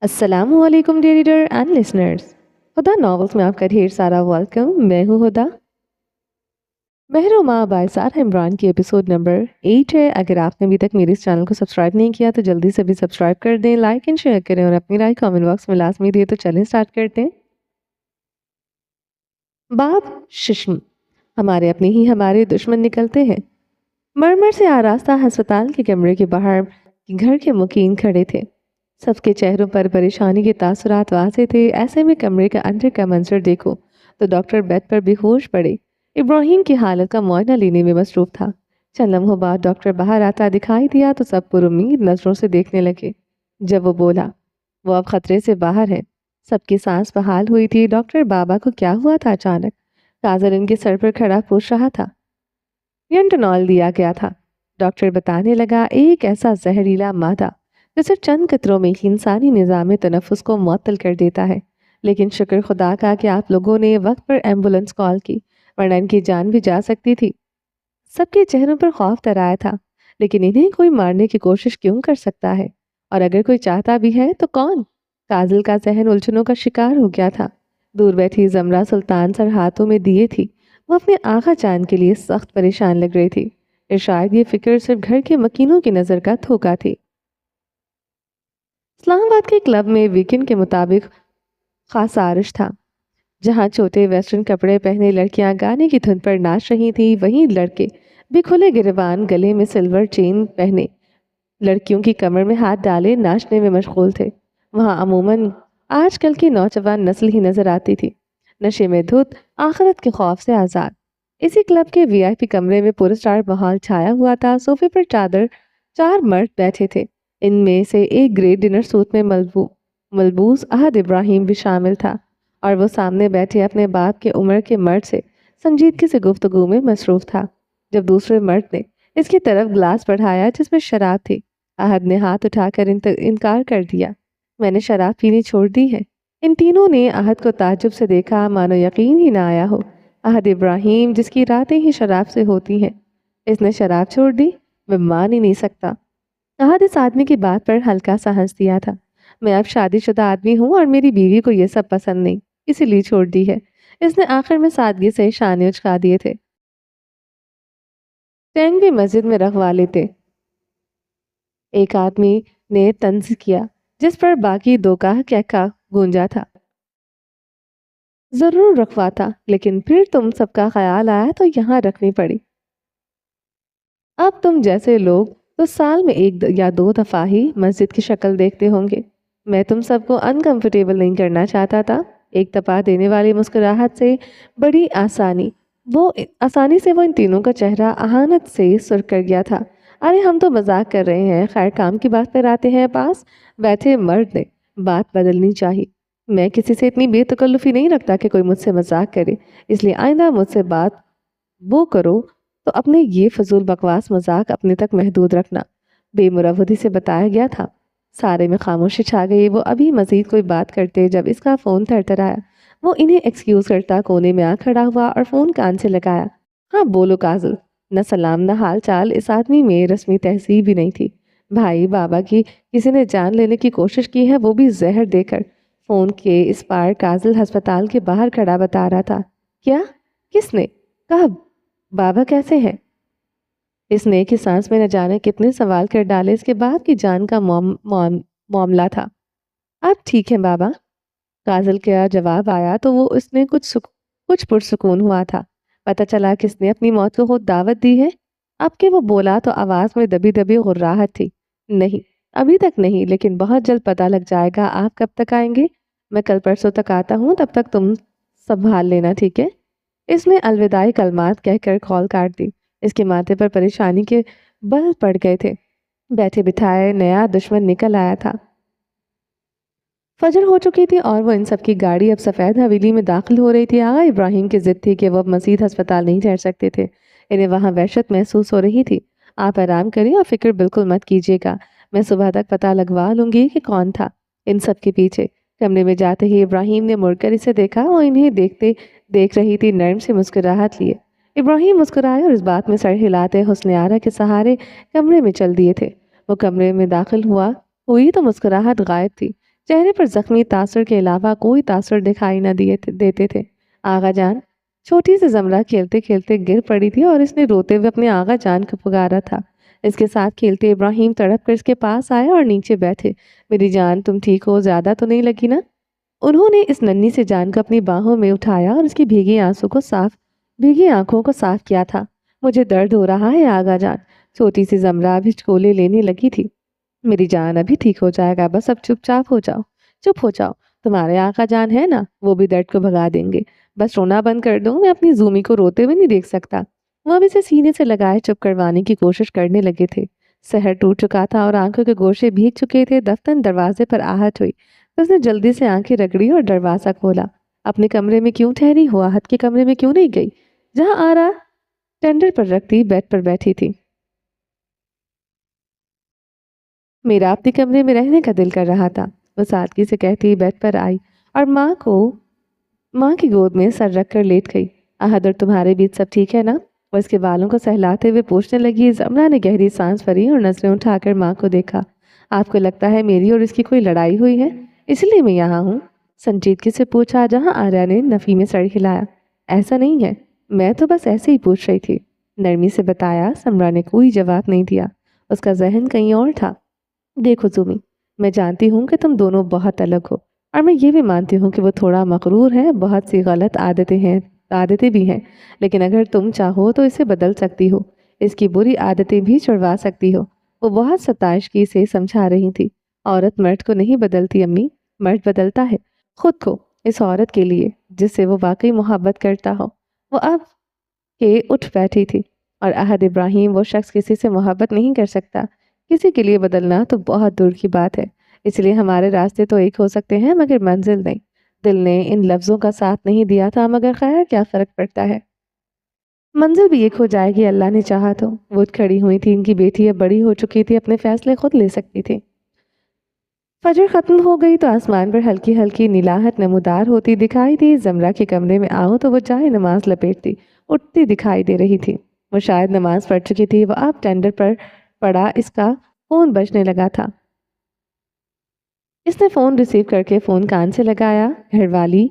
अस्सलाम वालेकुम dear reader and listeners. Huda novels में आपका ढेर सारा वेलकम। मैं हूँ हुदा। महरुमा बाय सारा इमरान की एपिसोड नंबर 8 है। अगर आपने अभी तक मेरे इस चैनल को सब्सक्राइब नहीं किया तो जल्दी से भी सब्सक्राइब कर दें, लाइक एंड शेयर करें और अपनी राय कमेंट बॉक्स में लाजमी दिए। तो चलें स्टार्ट करते हैं। बाप शिश्म हमारे अपने ही हमारे दुश्मन निकलते हैं। मरमर से आरास्ता अस्पताल के कमरे के बाहर घर के मुकीम खड़े थे। सबके चेहरों पर परेशानी के तासुरात वाज़ेह थे। ऐसे में कमरे का अंदर का मंजर देखो तो डॉक्टर बेड पर बेहोश पड़े। इब्राहिम की हालत का मुआयना लेने में मसरूफ था। चंद लम्हों बाद डॉक्टर बाहर आता दिखाई दिया तो सब पुरुम्मीद नजरों से देखने लगे। जब वो बोला, वो अब खतरे से बाहर है। सबकी सांस बहाल हुई थी। डॉक्टर बाबा को क्या हुआ था अचानक? काजल इनके सर पर खड़ा पूछ रहा था। यंटनॉल दिया गया था, डॉक्टर बताने लगा। एक ऐसा जहरीला मादा जो सिर्फ चंद कतरों में ही इंसानी निज़ाम तनफ़ुस को मुअत्तल कर देता है। लेकिन शुक्र खुदा का कि आप लोगों ने वक्त पर एम्बुलेंस कॉल की, वरना इनकी जान भी जा सकती थी। सबके चेहरों पर खौफ तराया था। लेकिन इन्हें कोई मारने की कोशिश क्यों कर सकता है? और अगर कोई चाहता भी है तो कौन? काजल का जहन उलझनों का शिकार हो गया था। दूर बैठी जमरा सुल्तान सर हाथों में दिए थी। वो अपने आगा चांद के लिए सख्त परेशान लग रही थी। और शायद ये फिक्र सिर्फ घर के मकीनों की नज़र का धोखा थी। इस्लामाबाद के क्लब में वीकेंड के मुताबिक खास आरिश था। जहाँ छोटे वेस्टर्न कपड़े पहने लड़कियां गाने की धुन पर नाच रही थी, वहीं लड़के भी खुले गिरबान, गले में सिल्वर चेन पहने, लड़कियों की कमर में हाथ डाले नाचने में मशगूल थे। वहाँ अमूमन आजकल की नौजवान नस्ल ही नजर आती थी, नशे में धुत, आखिरत के खौफ से आज़ाद। इसी क्लब के वीआईपी कमरे में पुरस्कार माहौल छाया हुआ था। सोफे पर चार मर्द बैठे थे। इनमें से एक ग्रे डिनर सूट में मलबूस अहद इब्राहिम भी शामिल था और वो सामने बैठे अपने बाप के उम्र के मर्द से संजीदगी से गुफ्तगू में मसरूफ था। जब दूसरे मर्द ने इसकी तरफ ग्लास बढ़ाया जिसमें शराब थी, अहद ने हाथ उठाकर इनकार कर दिया। मैंने शराब पीनी छोड़ दी है। इन तीनों ने अहद को ताज्जुब से देखा, मानो यकीन ही ना आया हो। अहद इब्राहिम, जिसकी रातें ही शराब से होती हैं, इसने शराब छोड़ दी? मैं मान ही नहीं सकता। अहद इस आदमी की बात पर हल्का सा हंस दिया था। मैं अब शादीशुदा आदमी हूँ और मेरी बीवी को ये सब पसंद नहीं, इसीलिए छोड़ दी है। इसने आखिर में सादगी से शाने उचका दिए थे। टैंक भी मस्जिद में रखवा लेते, एक आदमी ने तंज किया, जिस पर बाकी दो का कहका गूंजा था। जरूर रखवाता, लेकिन फिर तुम सबका ख्याल आया तो यहाँ रखनी पड़ी। अब तुम जैसे लोग तो साल में या दो दफा ही मस्जिद की शक्ल देखते होंगे। मैं तुम सबको अनकंफर्टेबल नहीं करना चाहता था। एक तपा देने वाली मुस्कुराहट से बड़ी आसानी से वो इन तीनों का चेहरा अहानत से सुर्ख कर गया था। अरे हम तो मजाक कर रहे हैं, खैर काम की बात पर आते हैं। पास बैठे मर्द ने बात बदलनी चाहिए। मैं किसी से इतनी बेतकल्लुफी नहीं रखता कि कोई मुझसे मजाक करे, इसलिए आइंदा मुझसे बात वो करो तो अपने ये फजूल बकवास मजाक अपने तक महदूद रखना, बेमुरवदी से बताया गया था। सारे में खामोशी छा गई। वो अभी मजीद कोई बात करते जब इसका फ़ोन थरथराया। वो इन्हें एक्सक्यूज़ करता कोने में आ खड़ा हुआ और फ़ोन कान से लगाया। हाँ बोलो काजल। न सलाम न हाल चाल। इस आदमी में रस्मी तहजीब भी नहीं थी। भाई बाबा की किसी ने जान लेने की कोशिश की है, वो भी जहर देकर। फ़ोन के इस पार काजल अस्पताल के बाहर खड़ा बता रहा था। क्या? किसने? कब? बाबा कैसे हैं? इसने की सांस में न जाने कितने सवाल कर डाले। इसके बाद की जान का मामला था। अब ठीक है बाबा। काजल का जवाब आया तो वो इसने कुछ पुरसुकून हुआ था। पता चला किसने अपनी मौत को खुद दावत दी है। अब के वो बोला तो आवाज में दबी दबी गुर्राहट थी। नहीं, अभी तक नहीं, लेकिन बहुत जल्द पता लग जाएगा। आप कब तक आएंगे? मैं कल परसों तक आता हूँ, तब तक तुम संभाल लेना, ठीक है? इसने अलविदाई कलमात कहकर कॉल काट दी। इसके माथे पर परेशानी के बल पड़ गए थे। बैठे बिठाए नया दुश्मन निकल आया था। फजर हो चुकी थी और वो इन सब की गाड़ी अब सफ़ेद हवेली में दाखिल हो रही थी। आगा इब्राहिम की जिद थी कि वो अब मजीद अस्पताल नहीं ठहर सकते थे। इन्हें वहाँ वहशत महसूस हो रही थी। आप आराम करिए और फिक्र बिल्कुल मत कीजिएगा। मैं सुबह तक पता लगवा लूंगी कि कौन था इन सब के पीछे। कमरे में जाते ही इब्राहिम ने मुड़कर इसे देखा और इन्हें देख रही थी नर्म से मुस्कुराहट लिए। इब्राहिम मुस्कुराए और इस बात में सर हिलाते हुस्न आरा के सहारे कमरे में चल दिए थे। वो कमरे में दाखिल हुई तो मुस्कुराहट गायब थी। चेहरे पर जख्मी तासुर के अलावा कोई तासुर दिखाई न देते थे। आगा जान। छोटी सी जमरा खेलते खेलते गिर पड़ी थी और इसने रोते हुए अपने आगा जान को पुकारा था। इसके साथ खेलते इब्राहिम तड़प कर इसके पास आया और नीचे बैठे। मेरी जान, तुम ठीक हो? ज्यादा तो नहीं लगी ना? उन्होंने इस नन्ही से जान को अपनी बाहों में उठाया और उसकी भीगी आंखों को साफ किया था। मुझे दर्द हो रहा है आगा जान। छोटी सी जमरा भी हिचकोले लेने लगी थी। मेरी जान, अभी ठीक हो जाएगा, बस अब चुपचाप हो जाओ। चुप हो जाओ। तुम्हारे आका जान है ना, वो भी दर्द को भगा देंगे। बस रोना बंद कर दो, मैं अपनी जूमी को रोते हुए नहीं देख सकता। वो अब इसे सीने से लगाए चुप करवाने की कोशिश करने लगे थे। सहर टूट चुका था और आंखों के गोशे भीग चुके थे। दफ्तन दरवाजे पर आहट हुई। उसने जल्दी से आंखें रगड़ी और दरवाजा खोला। अपने कमरे में क्यों ठहरी हो? आहत के कमरे में क्यों नहीं गई? जहां आरा टेंडर पर रखती बेड पर बैठी थी। मेरा अपने कमरे में रहने का दिल कर रहा था। वो सादगी से कहती बेड पर आई और माँ की गोद में सर रख कर लेट गई। आहद, और तुम्हारे बीच सब ठीक है ना? वो इसके बालों को सहलाते हुए पूछने लगी। जमरा ने गहरी सांस भरी और नजरें उठाकर माँ को देखा। आपको लगता है मेरी और इसकी कोई लड़ाई हुई है, इसलिए मैं यहाँ हूँ? संजीदगी से पूछा, जहाँ आर्या ने नफी में सर हिलाया। ऐसा नहीं है, मैं तो बस ऐसे ही पूछ रही थी, नरमी से बताया। समरा ने कोई जवाब नहीं दिया। उसका जहन कहीं और था। देखो सुमी, मैं जानती हूँ कि तुम दोनों बहुत अलग हो, और मैं ये भी मानती हूँ कि वो थोड़ा मकरूर है, बहुत सी गलत आदतें भी हैं। लेकिन अगर तुम चाहो तो इसे बदल सकती हो, इसकी बुरी आदतें भी छुड़वा सकती हो। वो बहुत सताइशगी से समझा रही थी। औरत मर्द को नहीं बदलती अम्मी, मर्द बदलता है खुद को, इस औरत के लिए जिससे वो वाकई मोहब्बत करता हो। वो अब के उठ बैठी थी। और अहद इब्राहिम, वो शख्स किसी से मोहब्बत नहीं कर सकता। किसी के लिए बदलना तो बहुत दूर की बात है। इसलिए हमारे रास्ते तो एक हो सकते हैं, मगर मंजिल नहीं। दिल ने इन लफ्ज़ों का साथ नहीं दिया था, मगर खैर क्या फ़र्क पड़ता है, मंजिल भी एक हो जाएगी, अल्लाह ने चाहा तो। वो उठ खड़ी हुई थी। इनकी बेटी अब बड़ी हो चुकी थी, अपने फैसले खुद ले सकती थी। फजर खत्म हो गई तो आसमान पर हल्की हल्की नीलाहट नमूदार होती दिखाई दी। जमरा के कमरे में आओ तो वो जाए नमाज लपेटती उठती दिखाई दे रही थी। वो शायद नमाज पढ़ चुकी थी। वो अब टेंडर पर पड़ा इसका फोन बजने लगा था। इसने फोन रिसीव करके फोन कान से लगाया। घरवाली,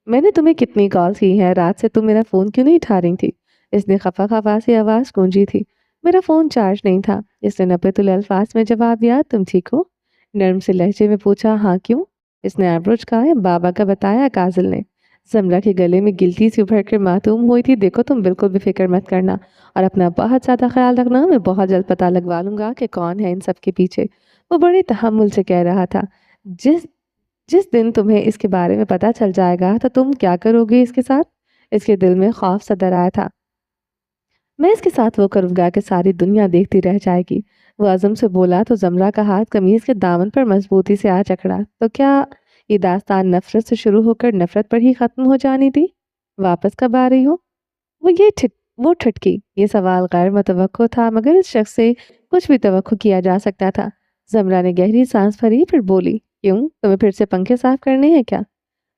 मैंने तुम्हें कितनी कॉल की हैं, रात से तुम मेरा फ़ोन क्यों नहीं उठा रही थी? इसने खफा खफा सी आवाज़ गूंजी थी। मेरा फ़ोन चार्ज नहीं था। इसने नपे अल्फाज में जवाब दिया। तुम ठीक हो? नर्म से लहजे में पूछा। हाँ, क्यों? इसने आइब्रोज कहा। बाबा का बताया, काजल ने। जमरा के गले में गिल्टी सी उभर कर मातूम हुई थी। देखो, तुम बिल्कुल भी फिक्र मत करना और अपना बहुत ज़्यादा ख्याल रखना। मैं बहुत जल्द पता लगवा लूँगा कि कौन है इन सब के पीछे। वो बड़े तहम्मुल से कह रहा था। जिस जिस दिन तुम्हें इसके बारे में पता चल जाएगा तो तुम क्या करोगे इसके साथ? इसके दिल में खौफ सा डर आया था। मैं इसके साथ वो करूंगा कि सारी दुनिया देखती रह जाएगी। वो अज़म से बोला तो जमरा का हाथ कमीज के दामन पर मजबूती से आ जकड़ा। तो क्या ये दास्तान नफरत से शुरू होकर नफरत पर ही खत्म हो जानी थी? वापस कब आ रही हो? वो ठटकी। ये सवाल गैर मुतवक्को था, मगर इस शख्स से कुछ भी तवक्को किया जा सकता था। जमरा ने गहरी सांस भरी, फिर बोली, क्यों, तुम्हें फिर से पंखे साफ करने हैं क्या?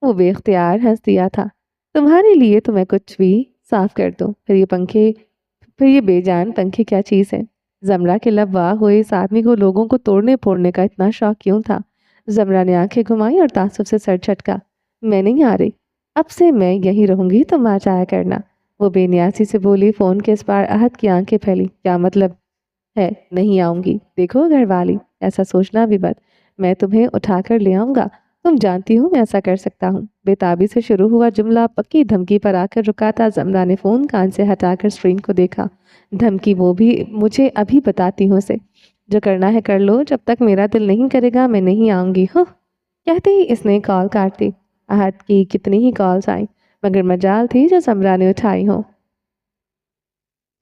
वो बेख्तियार हंस दिया था। तुम्हारे लिए तो मैं कुछ भी साफ कर दूं। फिर ये बेजान पंखे क्या चीज़ है? जमरा के लब वाह हुए। इस आदमी को लोगों को तोड़ने फोड़ने का इतना शौक क्यों था? जमरा ने आंखें घुमाई और तासुब से सर झटका। मैं नहीं आ रही, अब से मैं यहीं रहूंगी, तुम आ जाया करना। वो बेनियासी से बोली। फोन के इस पार अहद की आंखें फैली। क्या मतलब है नहीं आऊंगी? देखो घरवाली, ऐसा सोचना भी मत। मैं तुम्हें उठा कर ले आऊंगा। तुम जानती हो मैं ऐसा कर सकता हूँ। बेताबी से शुरू हुआ जुमला पक्की धमकी पर आकर रुका था। जमरा ने फोन कान से हटाकर स्क्रीन को देखा। धमकी? वो भी मुझे अभी बताती हूँ उसे। जो करना है कर लो, जब तक मेरा दिल नहीं करेगा मैं नहीं आऊंगी। हो, कहते ही इसने कॉल काट दी। आहद की कितनी ही कॉल्स आई, मगर मजाल थी जो जमरा ने उठाई हो।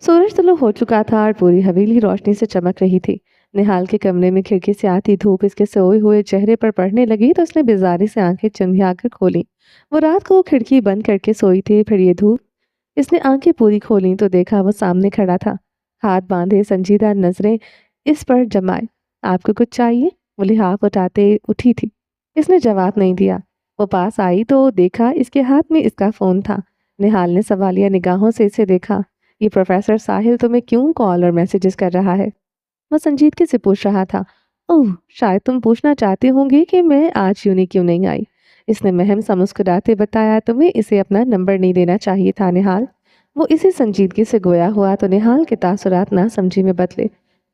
सूरज तुलू हो चुका था और पूरी हवेली रोशनी से चमक रही थी। निहाल के कमरे में खिड़की से आती धूप इसके सोए हुए चेहरे पर पड़ने लगी तो उसने बेजारी से आंखें चंधियाकर खोली। वो रात को खिड़की बंद करके सोई थी। फिर ये धूप, इसने आंखें पूरी खोली तो देखा वो सामने खड़ा था, हाथ बांधे, संजीदा नजरें इस पर जमाए। आपको कुछ चाहिए? वो लिहाफ उठाते उठी थी। इसने जवाब नहीं दिया। वो पास आई तो देखा इसके हाथ में इसका फोन था। निहाल ने सवालिया निगाहों से इसे देखा। ये प्रोफेसर साहिल तुम्हें क्यों कॉल और मैसेजेस कर रहा है? वो संजीदगी से पूछ रहा था। ओह! शायद तुम पूछना चाहती होंगी कि मैं आज यूँ क्यों नहीं आई। इसने महम सा मुस्कुराते बताया, तुम्हें इसे अपना नंबर नहीं देना चाहिए था निहाल। वो इसी संजीदगी से गोया हुआ तो निहाल के तासुरात ना समझी में बदले।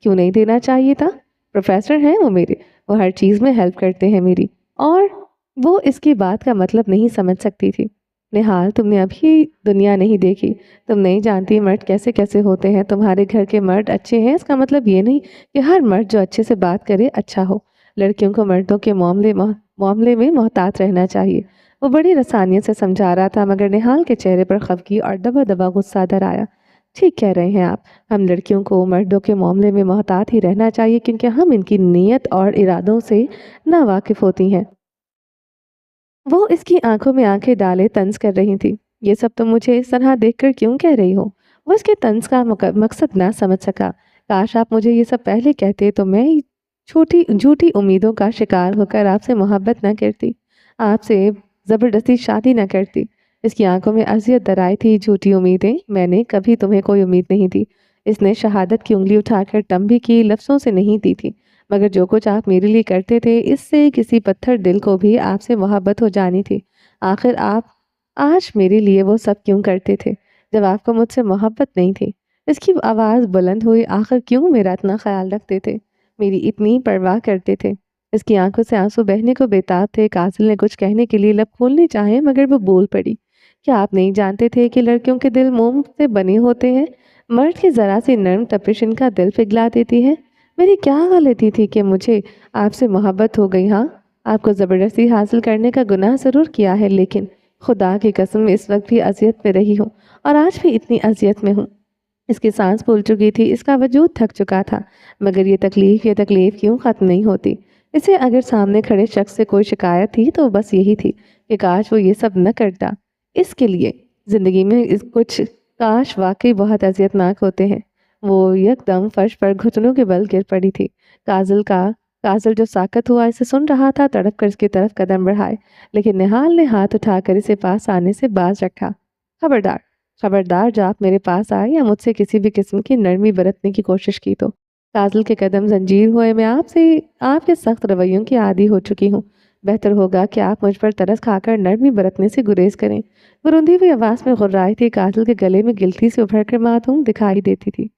क्यों नहीं देना चाहिए था? प्रोफेसर हैं वो मेरे, वो हर चीज़ में हेल्प करते हैं मेरी। और वो इसकी बात का मतलब नहीं समझ सकती थी। निहाल, तुमने अभी दुनिया नहीं देखी, तुम नहीं जानती मर्द कैसे कैसे होते हैं। तुम्हारे घर के मर्द अच्छे हैं इसका मतलब ये नहीं कि हर मर्द जो अच्छे से बात करे अच्छा हो। लड़कियों को मर्दों के मामले में मोहतात रहना चाहिए। वो बड़ी रसानियत से समझा रहा था, मगर निहाल के चेहरे पर खफगी और दबा दबा गुस्सा दर आया। ठीक कह रहे हैं आप, हम लड़कियों को मर्दों के मामले में मोहतात ही रहना चाहिए, क्योंकि हम इनकी नीयत और इरादों से नावाकिफ़ होती हैं। वो इसकी आंखों में आंखें डाले तंज कर रही थी। ये सब तुम मुझे इस तरह देखकर क्यों कह रही हो? वो इसके तंज का मकसद ना समझ सका। काश आप मुझे ये सब पहले कहते तो मैं ही छोटी झूठी उम्मीदों का शिकार होकर आपसे मोहब्बत न करती, आपसे ज़बरदस्ती शादी न करती। इसकी आंखों में अजियत दराई थी। झूठी उम्मीदें? मैंने कभी तुम्हें कोई उम्मीद नहीं दी। इसने शहादत की उंगली उठाकर तंबी की, लफ्ज़ों से नहीं दी थी। मगर जो कुछ आप मेरे लिए करते थे, इससे किसी पत्थर दिल को भी आपसे मोहब्बत हो जानी थी। आखिर आप आज मेरे लिए वो सब क्यों करते थे जब आपको मुझसे मोहब्बत नहीं थी? इसकी आवाज़ बुलंद हुई। आखिर क्यों मेरा इतना ख्याल रखते थे, मेरी इतनी परवाह करते थे? इसकी आंखों से आंसू बहने को बेताब थे। काजल ने कुछ कहने के लिए लब खोलने चाहे, मगर वो बोल पड़ी। क्या आप नहीं जानते थे कि लड़कियों के दिल मोम से बने होते हैं? मर्द की ज़रा सी नर्म तपिश इनका दिल पिघला देती है। मेरी क्या गलती थी कि मुझे आपसे मोहब्बत हो गई? हाँ, आपको ज़बरदस्ती हासिल करने का गुनाह ज़रूर किया है, लेकिन खुदा की कसम इस वक्त भी अजियत में रही हूँ, और आज भी इतनी अजियत में हूँ। इसकी सांस फूल चुकी थी, इसका वजूद थक चुका था, मगर ये तकलीफ क्यों ख़त्म नहीं होती? इसे अगर सामने खड़े शख्स से कोई शिकायत थी तो बस यही थी कि काश वो ये सब न करता। इसके लिए ज़िंदगी में इस कुछ काश वाकई बहुत अजियतनाक होते हैं। वो यकदम फर्श पर घुटनों के बल गिर पड़ी थी। काजल जो साकत हुआ इसे सुन रहा था, तड़प कर इसकी तरफ कदम बढ़ाए, लेकिन निहाल ने हाथ उठाकर इसे पास आने से बाज रखा। खबरदार, खबरदार, जब आप मेरे पास आए या मुझसे किसी भी किस्म की नरमी बरतने की कोशिश की तो। काजल के कदम जंजीर हुए। मैं आपके सख्त रवैयों की आदी हो चुकी हूँ। बेहतर होगा कि आप मुझ पर तरस खाकर नरमी बरतने से गुरेज करें। वो रुंधी हुई आवाज़ में गुर्राई थी। काजल के गले में गिलती से उभर कर मासूम दिखाई देती थी।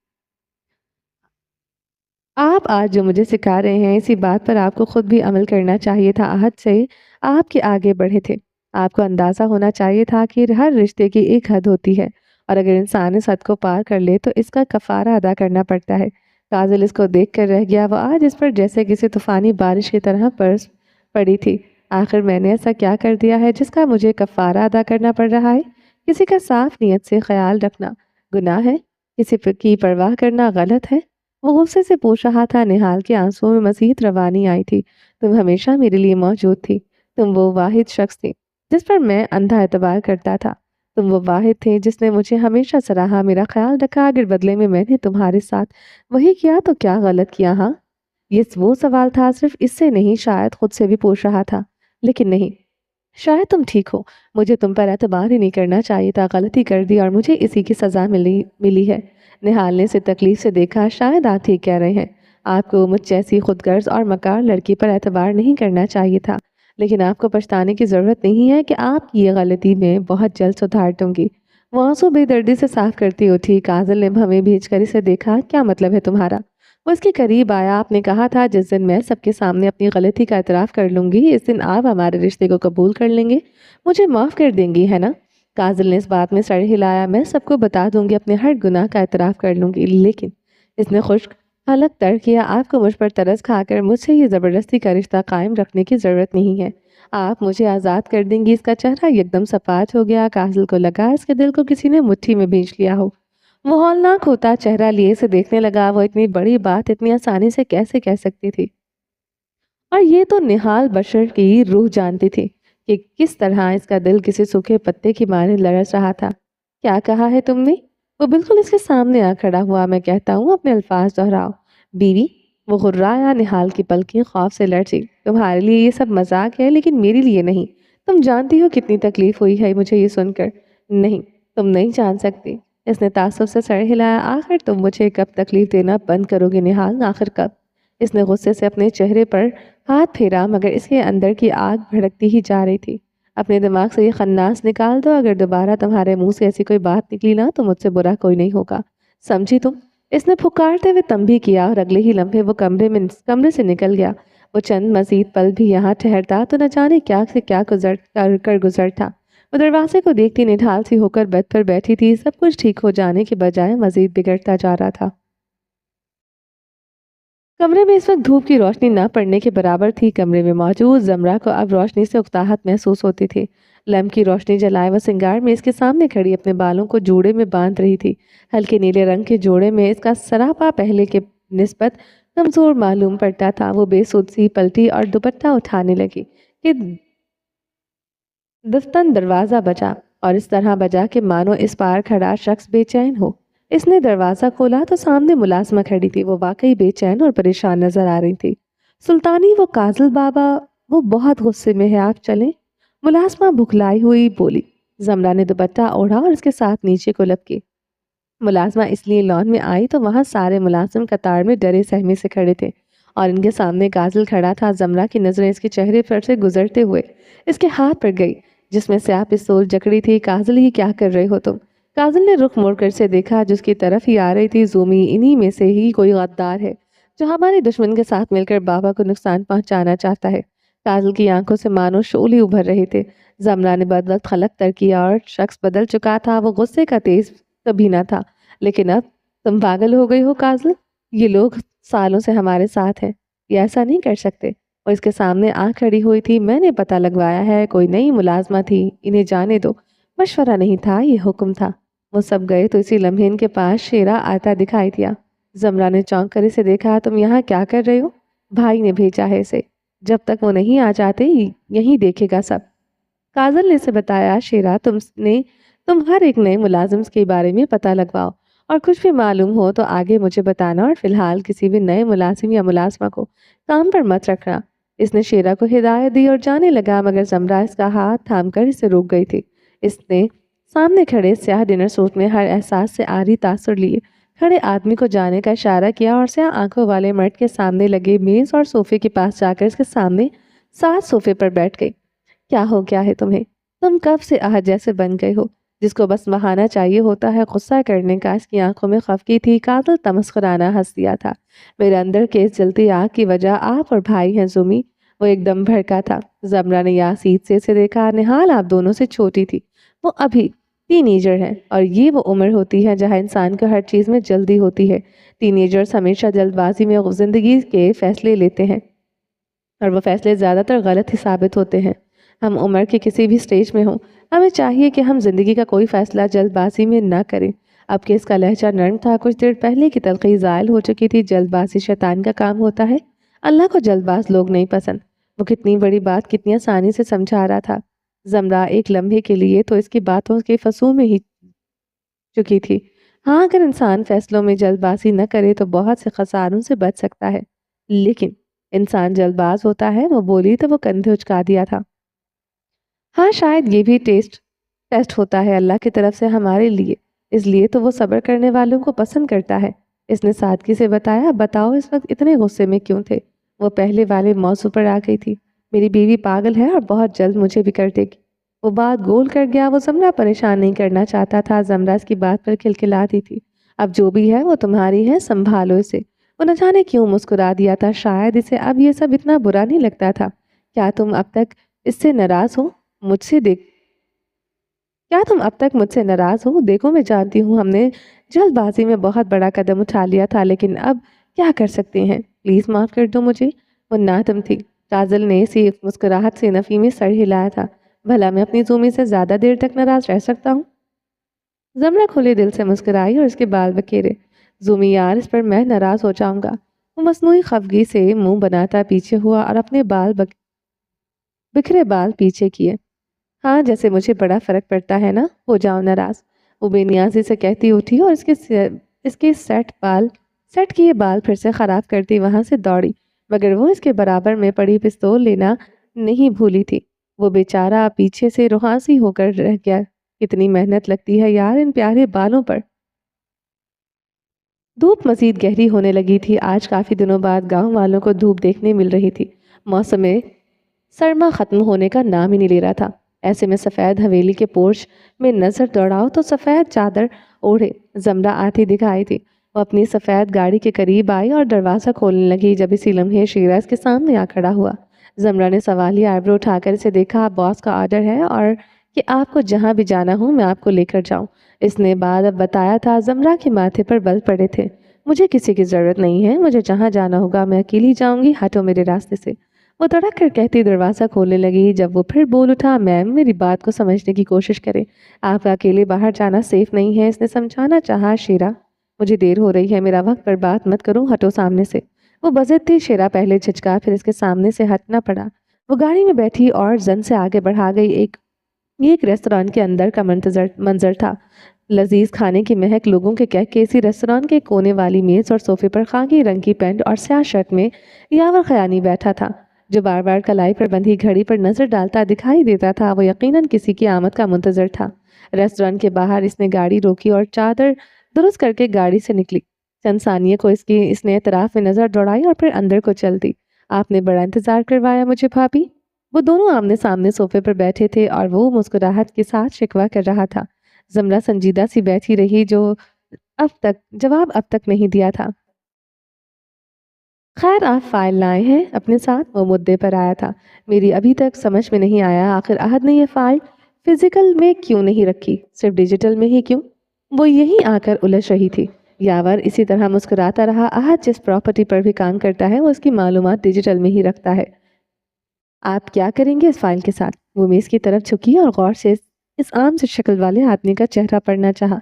आप आज जो मुझे सिखा रहे हैं, इसी बात पर आपको खुद भी अमल करना चाहिए था। आहत से आपके आगे बढ़े थे। आपको अंदाज़ा होना चाहिए था कि हर रिश्ते की एक हद होती है, और अगर इंसान इस हद को पार कर ले तो इसका कफ़ारा अदा करना पड़ता है। काजल इसको देख कर रह गया। वो आज इस पर जैसे किसी तूफ़ानी बारिश की तरह बरस पड़ी थी। आखिर मैंने ऐसा क्या कर दिया है जिसका मुझे कफ़ारा अदा करना पड़ रहा है? किसी का साफ नीयत से ख्याल रखना गुनाह है? किसी की परवाह करना गलत है? वो गुस्से से पूछ रहा था। निहाल के आंसुओं में मज़ीद रवानी आई थी। तुम हमेशा मेरे लिए मौजूद थी। तुम वो वाहिद शख्स थी जिस पर मैं अंधा एतबार करता था। तुम वो वाहिद थे जिसने मुझे हमेशा सराहा, मेरा ख्याल रखा। अगर बदले में मैंने तुम्हारे साथ वही किया तो क्या गलत किया? हाँ, ये वो सवाल था, सिर्फ इससे नहीं, शायद खुद से भी पूछ रहा था। लेकिन नहीं, शायद तुम ठीक हो। मुझे तुम पर एतबार ही नहीं करना चाहिए था। गलती कर दी और मुझे इसी की सज़ा मिली मिली है। निहाल ने इसे तकलीफ से देखा। शायद आप ठीक कह रहे हैं। आपको मुझ जैसी खुदगर्ज और मकार लड़की पर एतबार नहीं करना चाहिए था, लेकिन आपको पछताने की ज़रूरत नहीं है कि आपकी ये गलती मैं बहुत जल्द सुधार दूंगी। वो आंसू बेदर्दी से साफ करती उठी। काजल ने भवें भींच कर इसे देखा। क्या मतलब है तुम्हारा? वो इसके करीब आया। आपने कहा था जिस दिन मैं सबके सामने अपनी गलती का एतराफ़ कर लूँगी, इस दिन आप हमारे रिश्ते को कबूल कर लेंगे, मुझे माफ़ कर देंगी, है ना? काजल ने इस बात में सर हिलाया। मैं सबको बता दूंगी, अपने हर गुनाह का एतराफ़ कर लूँगी। लेकिन इसने खुश्क हलक तर्क किया। आपको मुझ पर तरस खाकर मुझसे ये ज़बरदस्ती का रिश्ता कायम रखने की ज़रूरत नहीं है। आप मुझे आज़ाद कर देंगी। इसका चेहरा एकदम सपाट हो गया। काजल को लगा इसके दिल को किसी ने मुट्ठी में भींच लिया हो। वो हौलनाक होता चेहरा लिए से देखने लगा। वो इतनी बड़ी बात इतनी आसानी से कैसे कह सकती थी? और ये तो निहाल बशर की रूह जानती थी कि किस तरह इसका दिल किसी सूखे पत्ते की माने लरस रहा था। क्या कहा है तुमने? वो बिल्कुल इसके सामने आ खड़ा हुआ। मैं कहता हूँ अपने अल्फाज दोहराओ। बीवी? वो गुर्राया। निहाल की पलकें खौफ से लरजी। तुम्हारे लिए ये सब मजाक है, लेकिन मेरे लिए नहीं। तुम जानती हो कितनी तकलीफ हुई है मुझे ये सुनकर। नहीं, तुम नहीं जान सकती। इसने तासुब से सर हिलाया। आखिर तुम मुझे कब तकलीफ देना बंद करोगे निहाल? आखिर कब? اس نے غصے سے اپنے چہرے پر ہاتھ پھیرا مگر اس کے اندر کی آگ بھڑکتی ہی جا رہی تھی۔ اپنے دماغ سے یہ خناس نکال دو، اگر دوبارہ تمہارے منہ سے ایسی کوئی بات نکلی نا تو مجھ سے برا کوئی نہیں ہوگا، سمجھی تم؟ اس نے پھکارتے ہوئے تنبیہ کیا اور اگلے ہی لمحے وہ کمرے سے نکل گیا۔ وہ چند مزید پل بھی یہاں ٹھہرتا تو نہ جانے کیا سے کیا گزر تھا۔ وہ دروازے کو دیکھتی نڈھال سی ہو کر بیڈ پر بیٹھی تھی، سب کچھ ٹھیک ہو جانے کے بجائے مزید بگڑتا جا رہا تھا۔ کمرے میں اس وقت دھوپ کی روشنی نہ پڑنے کے برابر تھی۔ کمرے میں موجود زمرہ کو اب روشنی سے اکتاہٹ محسوس ہوتی تھی۔ لیمپ کی روشنی جلائے وہ سنگار میں اس کے سامنے کھڑی اپنے بالوں کو جوڑے میں باندھ رہی تھی۔ ہلکے نیلے رنگ کے جوڑے میں اس کا سراپا پہلے کے نسبت کمزور معلوم پڑتا تھا۔ وہ بے سود سی پلٹی اور دوپٹہ اٹھانے لگی کہ دفتن دروازہ بجا، اور اس طرح بجا کہ مانو اس پار کھڑا شخص بے چین ہو۔ اس نے دروازہ کھولا تو سامنے ملازمہ کھڑی تھی۔ وہ واقعی بے چین اور پریشان نظر آ رہی تھی۔ سلطانی، وہ کاظل بابا، وہ بہت غصے میں ہے، آپ چلیں؟ ملازمہ بھکلائی ہوئی بولی۔ زمرہ نے دوپٹہ اوڑھا اور اس کے ساتھ نیچے کو لپکی۔ ملازمہ اس لیے لان میں آئی تو وہاں سارے ملازم قطار میں ڈرے سہمے سے کھڑے تھے اور ان کے سامنے کاظل کھڑا تھا۔ زمرہ کی نظریں اس کے چہرے پر سے گزرتے ہوئے اس کے ہاتھ پر گئی جس میں سیاہ پستول جکڑی تھی۔ کاظل، یہ کیا کر رہے ہو تم؟ کاظل نے رخ موڑ کر سے دیکھا جس کی طرف ہی آ رہی تھی۔ زومی، انہی میں سے ہی کوئی غدار ہے جو ہمارے دشمن کے ساتھ مل کر بابا کو نقصان پہنچانا چاہتا ہے۔ کاظل کی آنکھوں سے مانو شعلے ابھر رہے تھے۔ زمرہ نے بدوقت خلق تر کیا اور شخص بدل چکا تھا۔ وہ غصے کا تیز کبھی نہ تھا، لیکن اب تم پاگل ہو گئی ہو کاظل؟ یہ لوگ سالوں سے ہمارے ساتھ ہیں، یہ ایسا نہیں کر سکتے۔ اور اس کے سامنے آ کھڑی ہوئی تھی۔ میں نے پتہ لگوایا ہے، کوئی نئی ملازمہ تھی، انہیں جانے دو۔ مشورہ نہیں تھا، یہ حکم تھا۔ وہ سب گئے تو اسی لمحے ان کے پاس شیرہ آتا دکھائی دیا۔ زمرہ نے چونک کر اسے دیکھا۔ تم یہاں کیا کر رہے ہو؟ بھائی نے بھیجا ہے اسے، جب تک وہ نہیں آ جاتے یہیں دیکھے گا سب۔ کاظل نے اسے بتایا، شیرہ تم ہر ایک نئے ملازم کے بارے میں پتہ لگواؤ اور کچھ بھی معلوم ہو تو آگے مجھے بتانا، اور فی الحال کسی بھی نئے ملازم یا ملازمہ کو کام پر مت رکھنا۔ اس نے شیرہ کو ہدایت دی اور جانے لگا مگر زمرہ اس کا ہاتھ تھام کر اسے روک گئی تھی۔ اس نے سامنے کھڑے سیاہ ڈنر سوٹ میں ہر احساس سے آری تاثر لیے کھڑے آدمی کو جانے کا اشارہ کیا اور سیاہ آنکھوں والے مرد کے سامنے لگے میز اور صوفے کے پاس جا کر اس کے سامنے ساتھ صوفے پر بیٹھ گئی۔ کیا ہو گیا ہے تمہیں؟ تم کب سے آہت جیسے بن گئے ہو جس کو بس بہانہ چاہیے ہوتا ہے غصہ کرنے کا؟ اس کی آنکھوں میں خفگی تھی۔ کاظل تمسخرانہ ہنس دیا تھا۔ میرے اندر کے اس جلتی آگ کی وجہ آپ اور بھائی ہیں زومی۔ وہ ایک دم بھڑکا تھا۔ زمرہ نے یاسید سے اسے دیکھا۔ نہال آپ دونوں سے چھوٹی تھی، وہ ابھی ٹین ایجر ہے، اور یہ وہ عمر ہوتی ہے جہاں انسان کو ہر چیز میں جلدی ہوتی ہے۔ ٹین ایجرز ہمیشہ جلد بازی میں زندگی کے فیصلے لیتے ہیں اور وہ فیصلے زیادہ تر غلط ہی ثابت ہوتے ہیں۔ ہم عمر کے کسی بھی سٹیج میں ہوں، ہمیں چاہیے کہ ہم زندگی کا کوئی فیصلہ جلد بازی میں نہ کریں۔ اب کہ اس کا لہجہ نرم تھا، کچھ دیر پہلے کی تلخی زائل ہو چکی تھی۔ جلد بازی شیطان کا کام ہوتا ہے، اللہ کو جلد باز لوگ نہیں پسند۔ وہ کتنی بڑی بات کتنی آسانی سے سمجھا رہا تھا۔ زمرہ ایک لمحے کے لیے تو اس کی باتوں کے فسوں میں ہی چکی تھی۔ ہاں، اگر انسان فیصلوں میں جلد بازی نہ کرے تو بہت سے خساروں سے بچ سکتا ہے، لیکن انسان جلد باز ہوتا ہے۔ وہ بولی تو وہ کندھے اچکا دیا تھا۔ ہاں، شاید یہ بھی ٹیسٹ ہوتا ہے اللہ کی طرف سے ہمارے لیے، اس لیے تو وہ صبر کرنے والوں کو پسند کرتا ہے۔ اس نے سادگی سے بتایا۔ بتاؤ اس وقت اتنے غصے میں کیوں تھے؟ وہ پہلے والے موضوع پر آ گئی تھی۔ میری بیوی پاگل ہے اور بہت جلد مجھے بھی کر دے گی۔ وہ بات گول کر گیا۔ وہ زمرہ پریشان نہیں کرنا چاہتا تھا۔ زمرہ اس کی بات پر کھلکھلاتی تھی۔ اب جو بھی ہے وہ تمہاری ہے، سنبھالو اسے۔ وہ نہ جانے کیوں مسکرا دیا تھا، شاید اسے اب یہ سب اتنا برا نہیں لگتا تھا۔ کیا تم اب تک اس سے ناراض ہو؟ کیا تم اب تک مجھ سے ناراض ہو؟ دیکھو، میں جانتی ہوں ہم نے جلد بازی میں بہت بڑا قدم اٹھا لیا تھا، لیکن اب کیا کر سکتے ہیں؟ پلیز معاف کر دو مجھے۔ وہ نادم تھی۔ کاظل نے اسی مسکراہٹ سے نفی میں سر ہلایا تھا۔ بھلا میں اپنی زومی سے زیادہ دیر تک ناراض رہ سکتا ہوں؟ زمرہ کھلے دل سے مسکرائی اور اس کے بال بکھیرے۔ زومی یار، اس پر میں ناراض ہو جاؤں گا۔ وہ مصنوعی خفگی سے منہ بناتا پیچھے ہوا اور اپنے بکھرے بال پیچھے کیے۔ ہاں، جیسے مجھے بڑا فرق پڑتا ہے نا، ہو جاؤ ناراض۔ وہ بے نیازی سے کہتی اٹھی اور اس کے سیٹ کیے بال پھر سے خراب کرتی وہاں سے دوڑی، مگر وہ اس کے برابر میں پڑی پستول لینا نہیں بھولی تھی۔ وہ بیچارہ پیچھے سے روحانسی ہو کر رہ گیا۔ کتنی محنت لگتی ہے یار ان پیارے بالوں پر۔ धूप मजीद गहरी होने लगी थी। आज काफ़ी दिनों बाद गांव वालों को धूप देखने मिल रही थी। मौसम में सरमा ख़त्म होने का नाम ही नहीं ले रहा था। ऐसे में सफ़ेद हवेली के पोर्च में नज़र दौड़ाओ तो सफ़ेद चादर ओढ़े जमरा आती दिखाई थी। वो अपनी सफ़ेद गाड़ी के करीब आई और दरवाज़ा खोलने लगी। जब इसी लम्हे शीरा इसके सामने आ खड़ा हुआ। जमरा ने सवालिया आईब्रो उठाकर इसे देखा। बॉस का ऑर्डर है और कि आपको जहाँ भी जाना हो मैं आपको लेकर जाऊँ। इसने बाद अब बताया था। जमरा के माथे पर बल पड़े थे। मुझे किसी की ज़रूरत नहीं है, मुझे जहाँ जाना होगा मैं अकेली जाऊँगी, हटो मेरे रास्ते से। वो धड़क कर कहती दरवाज़ा खोलने लगी। जब वो फिर बोल उठा, मैम मेरी बात को समझने की कोशिश करें, आप अकेले बाहर जाना सेफ नहीं है। इसने समझाना चाहा, शेरा मुझे देर हो रही है, मेरा वक्त बर्बाद मत करो, हटो सामने से। वो बजट थी। शेरा पहले झिझका, फिर इसके सामने से हटना पड़ा। वो गाड़ी में बैठी और जन से आगे बढ़ा गई। एक रेस्टोरेंट के अंदर का मंजर था। लजीज खाने की महक, लोगों के कह के इसी रेस्टोरेंट के कोने वाली मेज और सोफे पर खाकी रंग की पैंट और स्याह शर्ट में यावर खयानी बैठा था, जो बार बार कलाई पर बंधी घड़ी पर नजर डालता दिखाई देता था। वो यकीनन किसी की आमद का मुंतजर था। रेस्टोरेंट के बाहर इसने गाड़ी रोकी और चादर दुरुस्त करके गाड़ी से निकली। चंद सानिये को इसने एतराफ में नजर दौड़ाई और फिर अंदर को चल दी। आपने बड़ा इंतजार करवाया मुझे भाभी। वो दोनों आमने सामने सोफे पर बैठे थे और वो मुस्कुराहट के साथ शिकवा कर रहा था। जमरा संजीदा सी बैठी रही, जो अब तक नहीं दिया था। खैर आप फाइल लाए हैं अपने साथ, वो मुद्दे पर आया था। मेरी अभी तक समझ में नहीं आया, आखिर अहद ने ये फाइल फिजिकल में क्यों नहीं रखी, सिर्फ डिजिटल में ही क्यों? वो यहीं आकर उलझ रही थी। यावर इसी तरह मुस्कुराता रहा। अहद जिस प्रॉपर्टी पर भी काम करता है वो उसकी मालूमात डिजिटल में ही रखता है। आप क्या करेंगे इस फाइल के साथ? वो मेज की तरफ झुकी और गौर से इस आम से शक्ल वाले आदमी का चेहरा पढ़ना चाहा।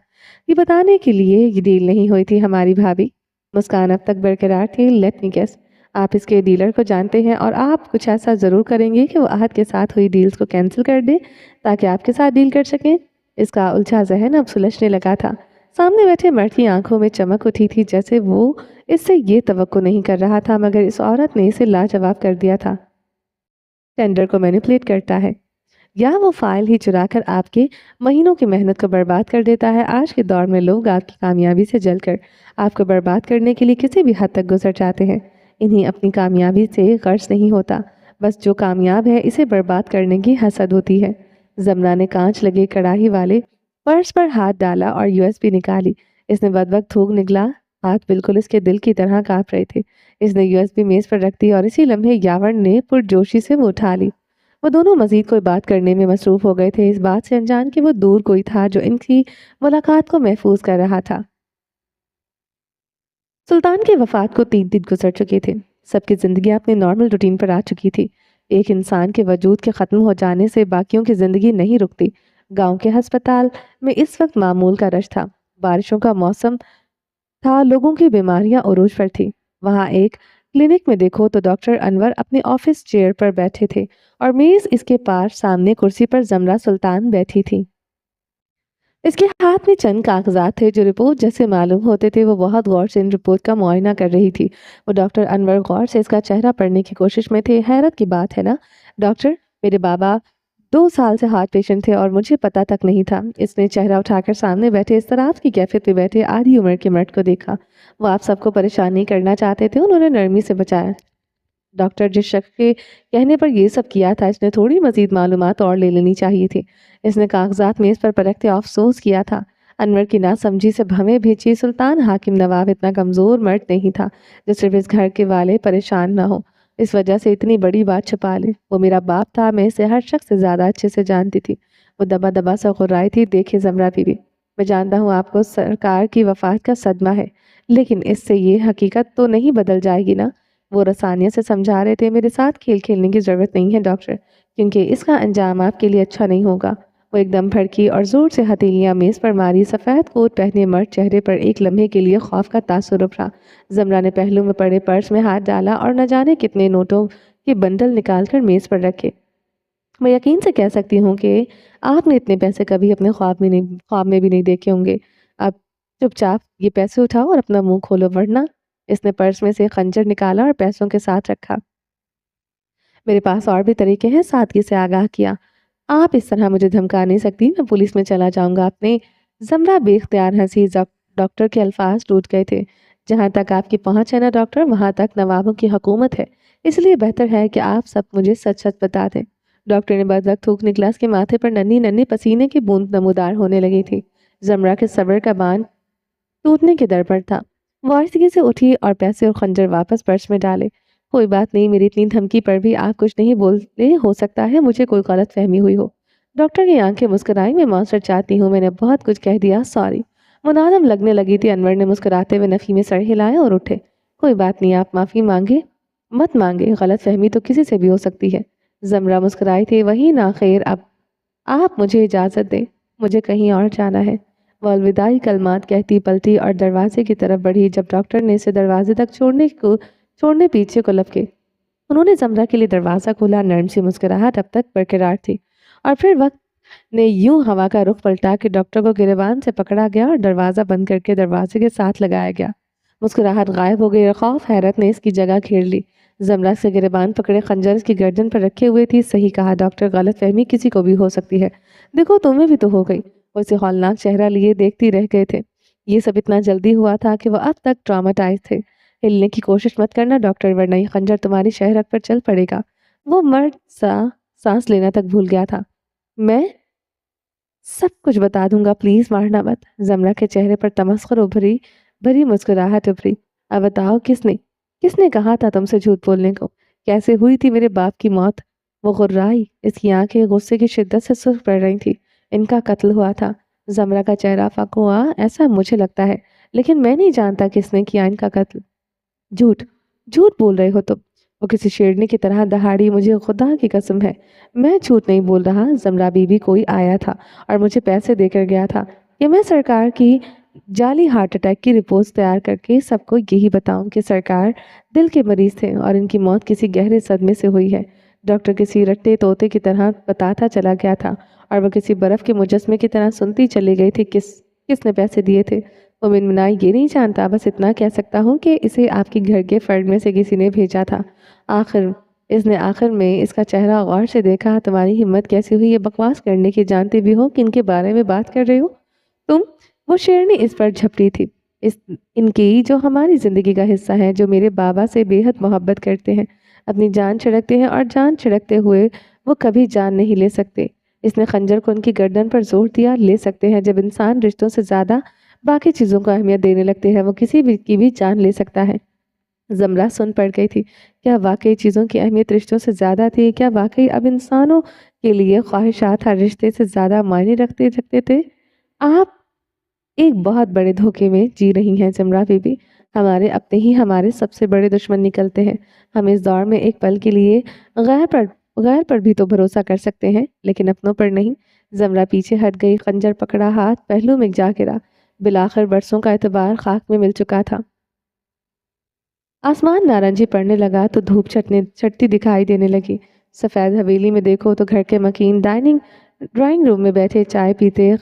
ये बताने के लिए ये डील नहीं हुई थी हमारी भाभी। मुस्कान अब तक बरकरार थी। लेट मी गेस, आप इसके डीलर को जानते हैं और आप कुछ ऐसा ज़रूर करेंगे कि वो अहद के साथ हुई डील्स को कैंसिल कर दे ताकि आपके साथ डील कर सकें। इसका उलझा जहन अब सुलझने लगा था। सामने बैठे मर्द की आंखों में चमक उठी थी, जैसे वो इससे ये तवक्को नहीं कर रहा था, मगर इस औरत ने इसे लाजवाब कर दिया था। टेंडर को मैनिपुलेट करता है या वो फाइल ही चुराकर आपके महीनों की मेहनत को बर्बाद कर देता है। आज के दौर में लोग आपकी कामयाबी से जलकर आपको बर्बाद करने के लिए किसी भी हद तक गुजर जाते हैं। इन्हें अपनी कामयाबी से गर्ज नहीं होता, बस जो कामयाब है इसे बर्बाद करने की हसद होती है। जमना ने कांच लगे कड़ाही वाले पर्स पर हाथ डाला और यूएसबी निकाली। इसने बदबक थूक निकला। हाथ बिल्कुल इसके दिल की तरह कांप रहे थे। इसने यूएसबी मेज पर रख दी और इसी लम्हे यावर ने पुरजोशी से वो उठा ली। वो दोनों मजीद कोई बात करने में मसरूफ हो गए थे, इस बात से अनजान कि वो दूर कोई था जो इनकी मुलाकात को महफूज कर रहा था। सुल्तान की वफात को 3 दिन गुजर चुके थे। सबकी जिंदगी अपने नॉर्मल रूटीन पर आ चुकी थी। एक इंसान के वजूद के ख़त्म हो जाने से बाकियों की ज़िंदगी नहीं रुकती। गांव के अस्पताल में इस वक्त मामूल का रश था। बारिशों का मौसम था, लोगों की बीमारियां उरूज पर थी। वहां एक क्लिनिक में देखो तो डॉक्टर अनवर अपने ऑफिस चेयर पर बैठे थे और मेज इसके पास सामने कुर्सी पर जमरा सुल्तान बैठी थी। इसके हाथ में चंद कागजात थे जो रिपोर्ट जैसे मालूम होते थे। वो बहुत गौर से इन रिपोर्ट का मुआयना कर रही थी। वो डॉक्टर अनवर गौर से इसका चेहरा पढ़ने की कोशिश में थे। हैरत की बात है ना डॉक्टर, मेरे बाबा 2 साल से हार्ट पेशेंट थे और मुझे पता तक नहीं था। इसने चेहरा उठाकर सामने बैठे इस तरह की कैफियत में बैठे आधी उम्र के मर्द को देखा। वो आप सबको परेशान नहीं करना चाहते थे, उन्होंने नरमी से बचाया। डॉक्टर जिस शख्स के कहने पर ये सब किया था, इसने थोड़ी मजीद मालूमात और ले लेनी चाहिए थी। इसने कागजात मेज पर परखते अफसोस किया था। अनवर की नासमझी से भवें भेजी। सुल्तान हाकिम नवाब इतना कमज़ोर मर्द नहीं था जो सिर्फ इस घर के वाले परेशान ना हो, इस वजह से इतनी बड़ी बात छुपा ले। वो मेरा बाप था, मैं इसे हर शख्स से ज़्यादा अच्छे से जानती थी। वो दबा दबा सा गुर्राई थी। देखिए जमरा बीबी, मैं जानता हूँ आपको सरकार की वफात का सदमा है, लेकिन इससे ये हकीकत तो नहीं बदल जाएगी ना। वो रसानियत से समझा रहे थे। मेरे साथ खेल खेलने की ज़रूरत नहीं है डॉक्टर, क्योंकि इसका अंजाम आपके लिए अच्छा नहीं होगा। वो एकदम भड़की और ज़ोर से हथेलियां मेज़ पर मारी। सफ़ेद कोट पहने मर्द चेहरे पर एक लम्हे के लिए खौफ का तासुर उभरा। जमरा ने पहलू में पड़े पर्स में हाथ डाला और न जाने कितने नोटों के बंडल निकालकर मेज़ पर रखे। मैं यकीन से कह सकती हूँ कि आपने इतने पैसे कभी अपने ख्वाब में भी नहीं देखे होंगे। अब चुपचाप ये पैसे उठाओ और अपना मुंह खोलो, वरना इसने पर्स में से खंजर निकाला और पैसों के साथ रखा। मेरे पास और भी तरीके हैं, सादगी से आगाह किया। आप इस तरह मुझे धमका नहीं सकती, मैं पुलिस में चला जाऊंगा। अपने जमरा बेख्तियार हंसी। डॉक्टर के अल्फाज टूट गए थे। जहाँ तक आपकी पहुँच है ना डॉक्टर, वहाँ तक नवाबों की हुकूमत है। इसलिए बेहतर है कि आप सब मुझे सच-सच बता दें। डॉक्टर ने बदरक थूक निकलास के माथे पर नन्ही-नन्ही पसीने की बूंद नमूदार होने लगी थी। ज़मरा के सब्र का बाँध टूटने के दर पर था। वो आहिस्तगी से उठी और पैसे और खंजर वापस पर्स में डाले। कोई बात नहीं, मेरी इतनी धमकी पर भी आप कुछ नहीं बोले, हो सकता है मुझे कोई गलत फहमी हुई हो। डॉक्टर की आंखें मुस्कुराई, मैं मास्टर चाहती हूँ, मैंने बहुत कुछ कह दिया, सॉरी। मुनादम लगने लगी थी। अनवर ने मुस्कुराते हुए नफ़ी में सर हिलाया और उठे। कोई बात नहीं, आप माफ़ी मांगे मत मांगे, गलत फहमी तो किसी से भी हो सकती है। जमरा मुस्कुराई थी, वही ना खैर, अब आप मुझे इजाज़त दें, मुझे कहीं और जाना है। वो अलविदाई कलमात कहती पलटी और दरवाजे की तरफ बढ़ी। जब डॉक्टर ने इसे दरवाजे तक छोड़ने पीछे को लपके, उन्होंने जमरा के लिए दरवाज़ा खोला। नर्म सी मुस्कुराहट अब तक बरकरार थी और फिर वक्त ने यूं हवा का रुख पलटा कि डॉक्टर को गिरबान से पकड़ा गया और दरवाज़ा बंद करके दरवाजे के साथ लगाया गया। मुस्कुराहट गायब हो गई और खौफ हैरत ने इसकी जगह घेर ली। जमरा से गिरबान पकड़े खंजर इसकी गर्दन पर रखे हुए थी। सही कहा डॉक्टर, गलत फहमी किसी को भी हो सकती है। देखो तुम्हें भी तो हो गई। वो उसे हौलनाक चेहरा लिए देखती रह गए थे। ये सब इतना जल्दी हुआ था कि वो अब तक ट्रॉमाटाइज थे। हिलने की कोशिश मत करना डॉक्टर, वरना ये खंजर तुम्हारी शहरक पर चल पड़ेगा। वो मर्द सा सांस लेना तक भूल गया था। मैं सब कुछ बता दूंगा, प्लीज मारना मत। जमरा के चेहरे पर तमस्खुर उभरी भरी मुस्कुराहट उभरी। अब बताओ, किसने किसने कहा था तुमसे झूठ बोलने को? कैसे हुई थी मेरे बाप की मौत? वो गुर्राई, इसकी आंखें गुस्से की शिद्दत से सुर्ख पड़ रही थी। इनका कत्ल हुआ था। जमरा का चेहरा फाक हुआ। ऐसा मुझे लगता है, लेकिन मैं नहीं जानता किसने किया इनका कत्ल। झूठ झूठ बोल रहे हो तुम। वो किसी शेरनी की तरह दहाड़ी। मुझे खुदा की कसम है, मैं झूठ नहीं बोल रहा। जमरा बीबी कोई आया था और मुझे पैसे देकर गया था कि मैं सरकार की जाली हार्ट अटैक की रिपोर्ट्स तैयार करके सबको यही बताऊं कि सरकार दिल के मरीज थे और इनकी मौत किसी गहरे सदमे से हुई है। डॉक्टर किसी रट्टे तोते की तरह बताता चला गया था और वह किसी बर्फ के मुजस्मे की तरह सुनती चली गई थी। किसने पैसे दिए थे? वो मिनमिनाई, ये नहीं जानता, बस इतना कह सकता हूँ कि इसे आपके घर के फर्ड में से किसी ने भेजा था। आखिर में इसका चेहरा गौर से देखा। तुम्हारी हिम्मत कैसी हुई ये बकवास करने की? जानते भी हो कि इनके बारे में बात कर रहे हो तुम? वो शेरनी इस पर झपटी थी। इस इनकी जो हमारी जिंदगी का हिस्सा है, जो मेरे बाबा से बेहद मोहब्बत करते हैं, अपनी जान छिड़कते हैं और जान छिड़कते हुए वो कभी जान नहीं ले सकते। इसने खंजर को उनकी गर्दन पर जोर दिया। ले सकते हैं, जब इंसान रिश्तों से ज़्यादा बाकी चीज़ों को अहमियत देने लगते हैं, वो किसी भी की भी जान ले सकता है। जमरा सुन पड़ गई थी। क्या वाकई चीज़ों की अहमियत रिश्तों से ज़्यादा थी? क्या वाकई अब इंसानों के लिए ख्वाहिशात हर रिश्ते से ज़्यादा मायने रखते रखते थे? आप एक बहुत बड़े धोखे में जी रही हैं जमरा बीबी। हमारे अपने ही हमारे सबसे बड़े दुश्मन निकलते हैं। हम इस दौर में एक पल के लिए गैर पर गैर पर भी तो भरोसा कर सकते हैं, लेकिन अपनों पर नहीं। जमरा पीछे हट गई। खंजर पकड़ा हाथ पहलू में जा गिरा। बिलाखिर बरसों का एतबार खाक में मिल चुका था। आसमान नारंगी पड़ने लगा तो धूप छटती दिखाई देने लगी। सफ़ेद हवेली में देखो तो घर के मकीन ड्राइंग रूम में बैठे चाय पीते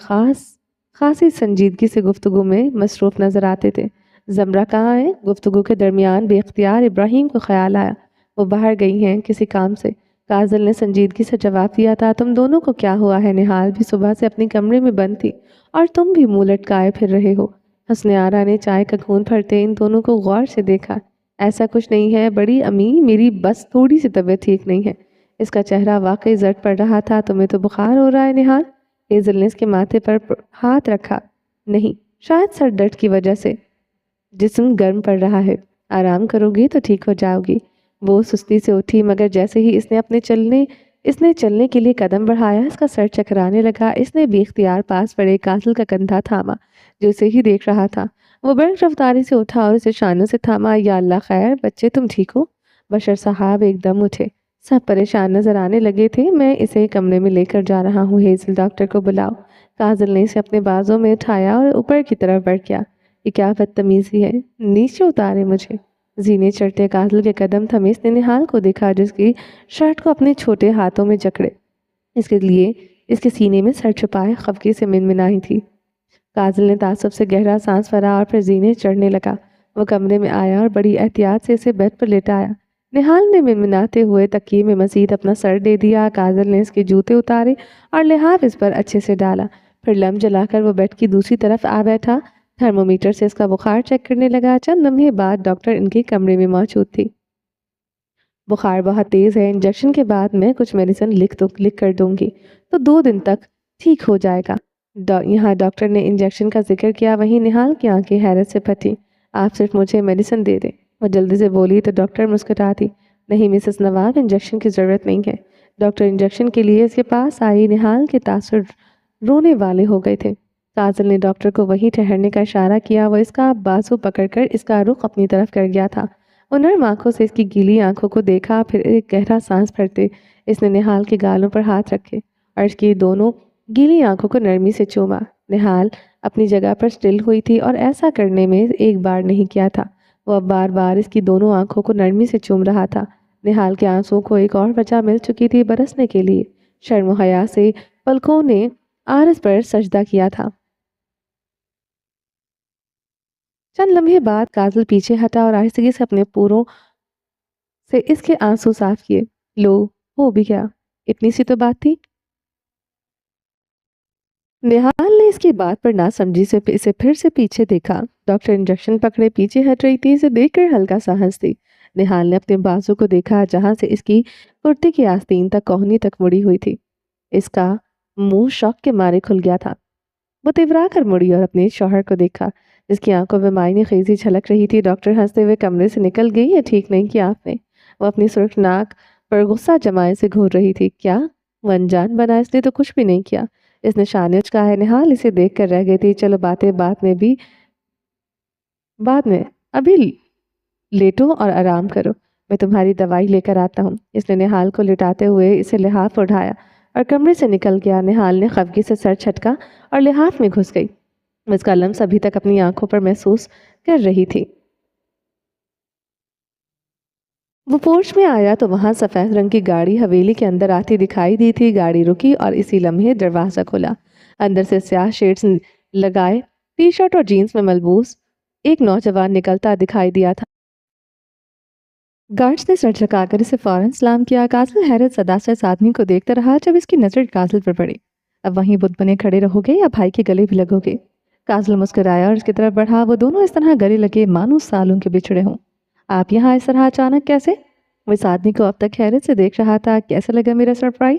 खासी संजीदगी से गुफ्तगू में मसरूफ़ नज़र आते थे। जमरा कहाँ है? गुफ्तगू के दरमियान बेख्तियार इब्राहिम को ख्याल आया। वो बाहर गई हैं किसी काम से। काजल ने संजीदगी से जवाब दिया था, तुम दोनों को क्या हुआ है? निहाल भी सुबह से अपने कमरे में बंद थी और तुम भी मुँह लटकाए फिर रहे हो। हंसने आरा ने चाय का घूंट भरते इन दोनों को गौर से देखा। ऐसा कुछ नहीं है बड़ी अम्मी, मेरी बस थोड़ी सी तबीयत ठीक नहीं है। इसका चेहरा वाकई जर्द पड़ रहा था। तुम्हें तो बुखार हो रहा है निहाल? हेजल ने इसके माथे पर हाथ रखा। नहीं, शायद सर दर्द की वजह से जिस्म गर्म पड़ रहा है। आराम करोगी तो ठीक हो जाओगी। वो सुस्ती से उठी, मगर जैसे ही इसने चलने के लिए कदम बढ़ाया, इसका सर चकराने लगा। इसने बेख्तियार पास पड़े कातिल का कंधा थामा, जो उसे ही देख रहा था। वो बड़ी रफ्तारी से उठा और उसे शानों से थामा। या अल्लाह खैर, बच्चे तुम ठीक हो? बशर साहब एकदम उठे। सब परेशान नजर आने लगे थे। मैं इसे कमरे में लेकर जा रहा हूँ। हेजल, डॉक्टर को बुलाओ। काजल ने इसे अपने बाजों में उठाया और ऊपर की तरफ बढ़ गया। ये क्या बदतमीजी है? नीचे उतारे मुझे। जीने चढ़ते काजल के कदम थमे। इसने निहाल को देखा, जिसकी शर्ट को अपने छोटे हाथों में जकड़े इसके सीने में सर छुपाए खफगी से मिनमिनाई थी। काजल ने तासुब से गहरा सांस भरा और फिर जीने चढ़ने लगा। वो कमरे में आया और बड़ी एहतियात से इसे बेड पर लेटाया। निहाल ने मिनमिनाते हुए तकिए में मजीद अपना सर दे दिया। काजल ने इसके जूते उतारे और लिहाफ इस पर अच्छे से डाला। फिर लम्ब जलाकर वो बेड की दूसरी तरफ आ बैठा। تھرمومیٹر سے اس کا بخار چیک کرنے لگا۔ چند لمحے بعد ڈاکٹر ان کے کمرے میں موجود تھی۔ بخار بہت تیز ہے، انجیکشن کے بعد میں کچھ میڈیسن لکھ کر دوں گی تو 2 دن تک ٹھیک ہو جائے گا۔ یہاں ڈاکٹر نے انجیکشن کا ذکر کیا، وہیں نہال کی آنکھیں حیرت سے پھٹی۔ آپ صرف مجھے میڈیسن دے دیں، وہ جلدی سے بولی تو ڈاکٹر مسکرا دی۔ نہیں مسز نواب، انجیکشن کی ضرورت نہیں ہے۔ ڈاکٹر انجیکشن کے لیے اس کے پاس آئی۔ نہال کے تاثر رونے والے ہو گئے تھے۔ کاجل نے ڈاکٹر کو وہیں ٹھہرنے کا اشارہ کیا۔ وہ اس کا بازو پکڑ کر اس کا رخ اپنی طرف کر گیا تھا۔ وہ نرم آنکھوں سے اس کی گیلی آنکھوں کو دیکھا، پھر ایک گہرا سانس بھرتے اس نے نہال کے گالوں پر ہاتھ رکھے اور اس کی دونوں گیلی آنکھوں کو نرمی سے چوما۔ نہال اپنی جگہ پر سٹل ہوئی تھی اور ایسا کرنے میں ایک بار نہیں کیا تھا۔ وہ اب بار بار اس کی دونوں آنکھوں کو نرمی سے چوم رہا تھا۔ نہال کے آنسوں کو ایک اور وجہ مل چکی تھی برسنے کے لیے۔ شرم و حیا سے پلکوں نے عارض پر سجدہ کیا تھا۔ چند لمحے بعد کاجل پیچھے ہٹا اور آہستگی سے اپنے پوروں سے اس کے آنسو صاف کیے۔ لو، ہو بھی گیا، اتنی سی تو بات تھی۔ نہال نے اس کی بات پر نہ سمجھی سے اسے پھر سے پیچھے دیکھا۔ ڈاکٹر انجیکشن پکڑے پیچھے ہٹ رہی تھی، اسے دیکھ کر ہلکا سا ہنس دی۔ نہال نے اپنے بازو کو دیکھا جہاں سے اس کی کرتے کی آستین تک کوہنی تک مڑی ہوئی تھی۔ اس کا منہ شوق کے مارے کھل گیا تھا۔ وہ تیورا کر مڑی اور اپنے شوہر کو دیکھا جس کی آنکھوں میں معنی خیزی چھلک رہی تھی۔ ڈاکٹر ہنستے ہوئے کمرے سے نکل گئی۔ یہ ٹھیک نہیں کیا آپ نے، وہ اپنی سرخ ناک پر غصہ جمائے سے گھور رہی تھی۔ کیا وہ انجان بنا؟ اس نے تو کچھ بھی نہیں کیا، اس نے شانچ کا ہے۔ نہال اسے دیکھ کر رہ گئی تھی۔ چلو باتیں بعد میں ابھی لیٹو اور آرام کرو، میں تمہاری دوائی لے کر آتا ہوں۔ اس نے نہال کو لٹاتے ہوئے اسے لحاف اٹھایا اور کمرے سے نکل گیا۔ نہال نے خفگی سے سر چھٹکا اور لحاف میں گھس گئی۔ اس کا لمس ابھی تک اپنی آنکھوں پر محسوس کر رہی تھی۔ وہ پورچ میں آیا تو وہاں سفید رنگ کی گاڑی حویلی کے اندر آتی دکھائی دی تھی۔ گاڑی رکی اور اسی لمحے دروازہ کھلا۔ اندر سے سیاہ شیڈز لگائے ٹی شرٹ اور جینز میں ملبوس ایک نوجوان نکلتا دکھائی دیا تھا۔ گارڈز نے سر جھکا کر اسے فوراً سلام کیا۔ کاجل حیرت زدہ سے اس آدمی کو دیکھتا رہا جب اس کی نظر کاجل پر پڑی۔ اب وہیں بت بنے کھڑے رہو گے یا بھائی کے گلے بھی لگو گے؟ کاجل مسکرایا اور اس کی طرف بڑھا۔ وہ دونوں اس طرح گلے لگے مانو سالوں کے بچھڑے ہوں۔ آپ یہاں اس طرح اچانک کیسے؟ وہ اس آدمی کو اب تک حیرت سے دیکھ رہا تھا۔ کیسا لگا میرا سرپرائز؟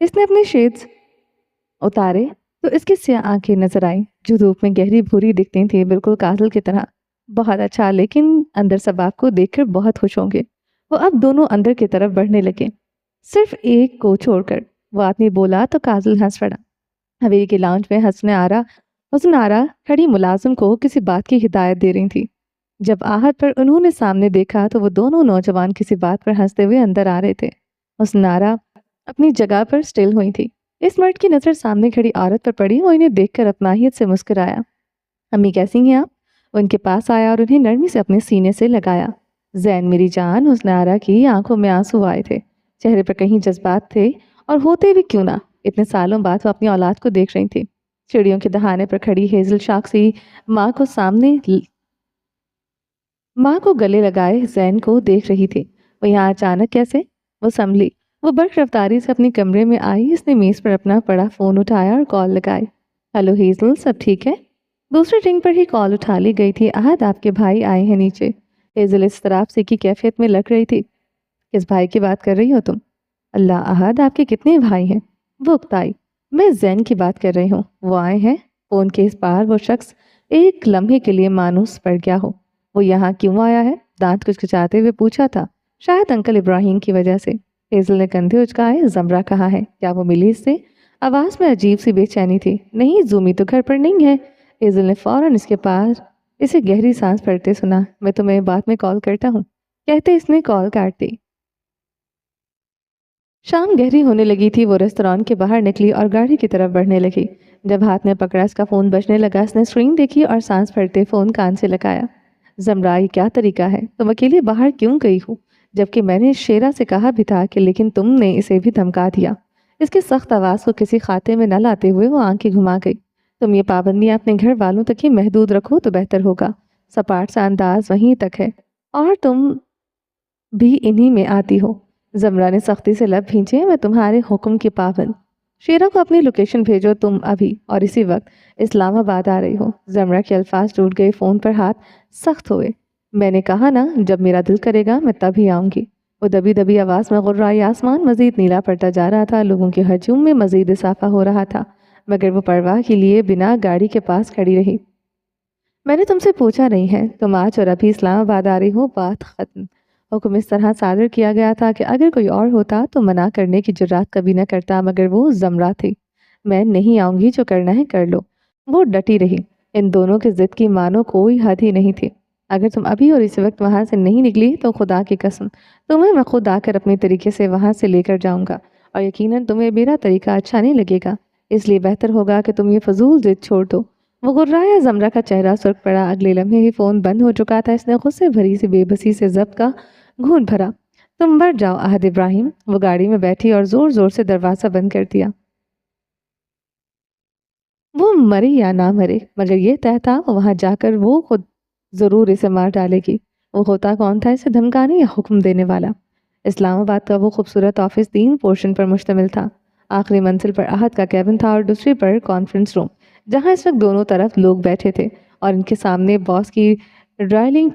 اس نے اپنے شیڈز اتارے تو اس کی سیاہ آنکھیں نظر آئیں جو دھوپ میں گہری بھوری دکھتی تھیں، بالکل کاجل کی طرح۔ بہت اچھا، لیکن اندر سب آپ کو دیکھ کر بہت خوش ہوں گے۔ وہ اب دونوں اندر کی طرف بڑھنے لگے، صرف ایک کو چھوڑ کر۔ وہ آدمی بولا تو کاجل ہنس پڑا۔ حویلی کے لاؤنج میں حسن آرا کھڑی ملازم کو کسی بات کی ہدایت دے رہی تھی۔ جب آہٹ پر انہوں نے سامنے دیکھا تو وہ دونوں نوجوان کسی بات پر ہنستے ہوئے اندر آ رہے تھے۔ حسن آرا اپنی جگہ پر سٹل ہوئی تھی۔ اس مرد کی نظر سامنے کھڑی عورت پر پڑی۔ وہ انہیں دیکھ کر اپنائیت سے مسکرایا۔ امی کیسی ہیں آپ؟ وہ ان کے پاس آیا اور انہیں نرمی سے اپنے سینے سے لگایا۔ زین میری جان۔ حسن آرا کی آنکھوں میں آنسو آئے تھے، چہرے پر کہیں جذبات تھے، اور ہوتے بھی کیوں نہ، اتنے سالوں بعد وہ اپنی اولاد کو دیکھ رہی تھی۔ چڑیوں کے دہانے پر کھڑی ہیزل شاخسی ماں کو گلے لگائے زین کو دیکھ رہی تھی۔ وہ یہاں اچانک کیسے؟ وہ سنبھلی۔ وہ برق رفتاری سے اپنی کمرے میں آئی۔ اس نے میز پر اپنا پڑا فون اٹھایا اور کال لگائی۔ ہیلو ہیزل، سب ٹھیک ہے؟ دوسرے رنگ پر ہی کال اٹھا لی گئی تھی۔ احد آپ کے بھائی آئے ہیں نیچے۔ ہیزل اضطراب سے کی کیفیت میں لگ رہی تھی۔ کس بھائی کی بات کر رہی ہو تم؟ اللہ، احد آپ کے کتنے بھائی ہیں؟ وہ اکتائی۔ میں زین کی بات کر رہی ہوں، وہ آئے ہیں۔ فون کے اس پار وہ شخص ایک لمحے کے لیے مانوس پڑ گیا ہو۔ وہ یہاں کیوں آیا ہے؟ دانت کچکچاتے ہوئے پوچھا تھا۔ شاید انکل ابراہیم کی وجہ سے۔ ہیزل نے کندھے اچکائے۔ زمرہ کہاں ہے؟ کیا وہ ملی اس سے؟ آواز میں عجیب سی بے چینی تھی۔ نہیں، زومی تو گھر پر نہیں ہے۔ ہیزل نے فوراً اس کے پاس اسے گہری سانس بھرتے سنا۔ میں تمہیں بعد میں کال کرتا ہوں، کہتے اس نے کال کاٹ دی۔ شام گہری ہونے لگی تھی۔ وہ ریستوران کے باہر نکلی اور گاڑی کی طرف بڑھنے لگی۔ جب ہاتھ میں پکڑا اس کا فون بجنے لگا، اس نے اسکرین دیکھی اور سانس بھرتے فون کان سے لگایا۔ زمرہ، یہ کیا طریقہ ہے؟ تم اکیلے باہر کیوں گئی ہو؟ جبکہ میں نے شیرا سے کہا بھی تھا کہ لیکن تم نے اسے بھی دھمکا دیا۔ اس کی سخت آواز کو کسی خاتے میں نہ لاتے ہوئے وہ آنکھیں گھما گئی۔ تم یہ پابندیاں اپنے گھر والوں تک ہی محدود رکھو تو بہتر ہوگا۔ سپاٹ سا انداز وہیں تک ہے اور تم بھی انہی میں آتی ہو۔ زمرہ نے سختی سے لب بھینچے۔ میں تمہارے حکم کی پابند शेरा को अपनी लोकेशन भेजो तुम अभी और इसी वक्त इस्लामाबाद आ रही हो। जमरा के अल्फाज टूट गए, फ़ोन पर हाथ सख्त हुए। मैंने कहा ना, जब मेरा दिल करेगा मैं तभी आऊँगी। वो दबी दबी आवाज़ में गुर्राई आसमान मज़ीद नीला पड़ता जा रहा था, लोगों के हजूम में मज़ीद इजाफा हो रहा था, मगर वो परवाह के लिए बिना गाड़ी के पास खड़ी रही। मैंने तुमसे पूछा नहीं है, तुम आज और अभी इस्लामाबाद आ रही हो, बात ख़त्म। हुक्म इस तरह सादर किया गया था कि अगर कोई और होता तो मना करने की जुर्रात कभी न करता, मगर वो ज़मरा थी। मैं नहीं आऊँगी, जो करना है कर लो। वो डटी रही। इन दोनों की ज़िद की मानो कोई हद ही नहीं थी। अगर तुम अभी और इसी वक्त वहाँ से नहीं निकली तो खुदा की कसम तुम्हें मैं खुद आकर अपने तरीके से वहाँ से लेकर जाऊँगा, और यकीनन तुम्हें मेरा तरीका अच्छा नहीं लगेगा। इसलिए बेहतर होगा कि तुम ये फजूल ज़िद छोड़ दो। वो गुर्राया ज़मरा का चेहरा सुर्ख पड़ा। अगले लम्हे ही फ़ोन बंद हो चुका था। इसने गुस्से भरी सी बेबसी से ज़ब्त का घूंट भरा। तुम बढ़ जाओ अहद इब्राहिम। वो गाड़ी में बैठी और ज़ोर ज़ोर से दरवाज़ा बंद कर दिया। वो मरे या ना मरे, मगर ये तय था वहाँ जाकर वो खुद ज़रूर इसे मार डालेगी। वो होता कौन था इसे धमकाने या हुक्म देने वाला? इस्लामाबाद का वो खूबसूरत ऑफिस 3 पोर्शन पर मुश्तमिल था। आखिरी मंजिल पर अहद का कैबिन था और दूसरी पर कॉन्फ्रेंस रूम, जहाँ इस वक्त दोनों तरफ लोग बैठे थे, और इनके सामने बॉस की ड्राइलिंग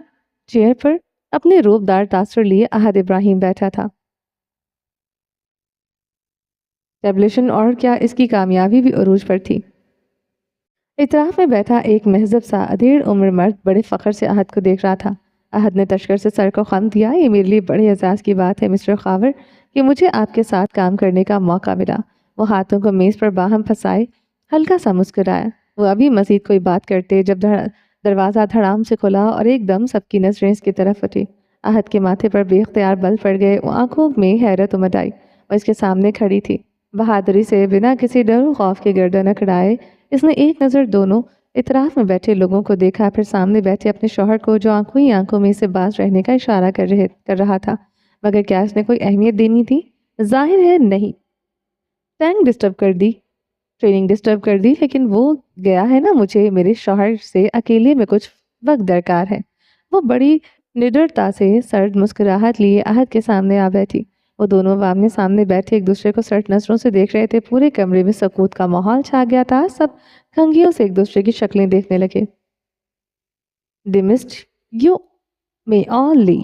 चेयर पर अपने रूबदार तासर लिए अहद इब्राहिम बैठा था। टेबलेशन और क्या, इसकी कामयाबी भी उरूज पर थी। इतराफ में बैठा एक महजब सा अधेड़ उम्र मर्द बड़े फ़ख्र से अहद को देख रहा था। अहद ने तशकर से सर को खम दिया। ये मेरे लिए बड़े एजाज़ की बात है मिस्टर खावर कि मुझे आपके साथ काम करने का मौका मिला। वो हाथों को मेज़ पर बाहम फंसाए हल्का सा मुस्कुराया। वो अभी मज़ीद कोई बात करते जब दरवाज़ा धड़ाम से खुला और एकदम सबकी नजरें इसकी तरफ उठी। अहद के माथे पर बेख्तियार बल पड़ गए। वो आंखों में हैरत उमड़ आई। वो इसके सामने खड़ी थी। बहादुरी से बिना किसी डर खौफ के गर्दन अकड़ाए इसने एक नज़र दोनों इतराफ में बैठे लोगों को देखा, फिर सामने बैठे अपने शौहर को, जो आंखों ही आंखों में से बाज रहने का इशारा कर रहा था। मगर क्या इसने कोई अहमियत देनी थी? जाहिर है नहीं। टैंक डिस्टर्ब कर दी, ट्रेनिंग डिस्टर्ब कर दी, लेकिन वो गया है ना, मुझे मेरे शौहर से अकेले में कुछ वक्त दरकार है। वो बड़ी निडरता से सर्द मुस्कुराहट लिए अहद के सामने आ बैठी। वो दोनों आमने सामने बैठे एक दूसरे को सर्द नजरों से देख रहे थे। पूरे कमरे में सकूत का माहौल छा गया था। सब कंघियों से एक दूसरे की शक्लें देखने लगे। Dismissed you may all leave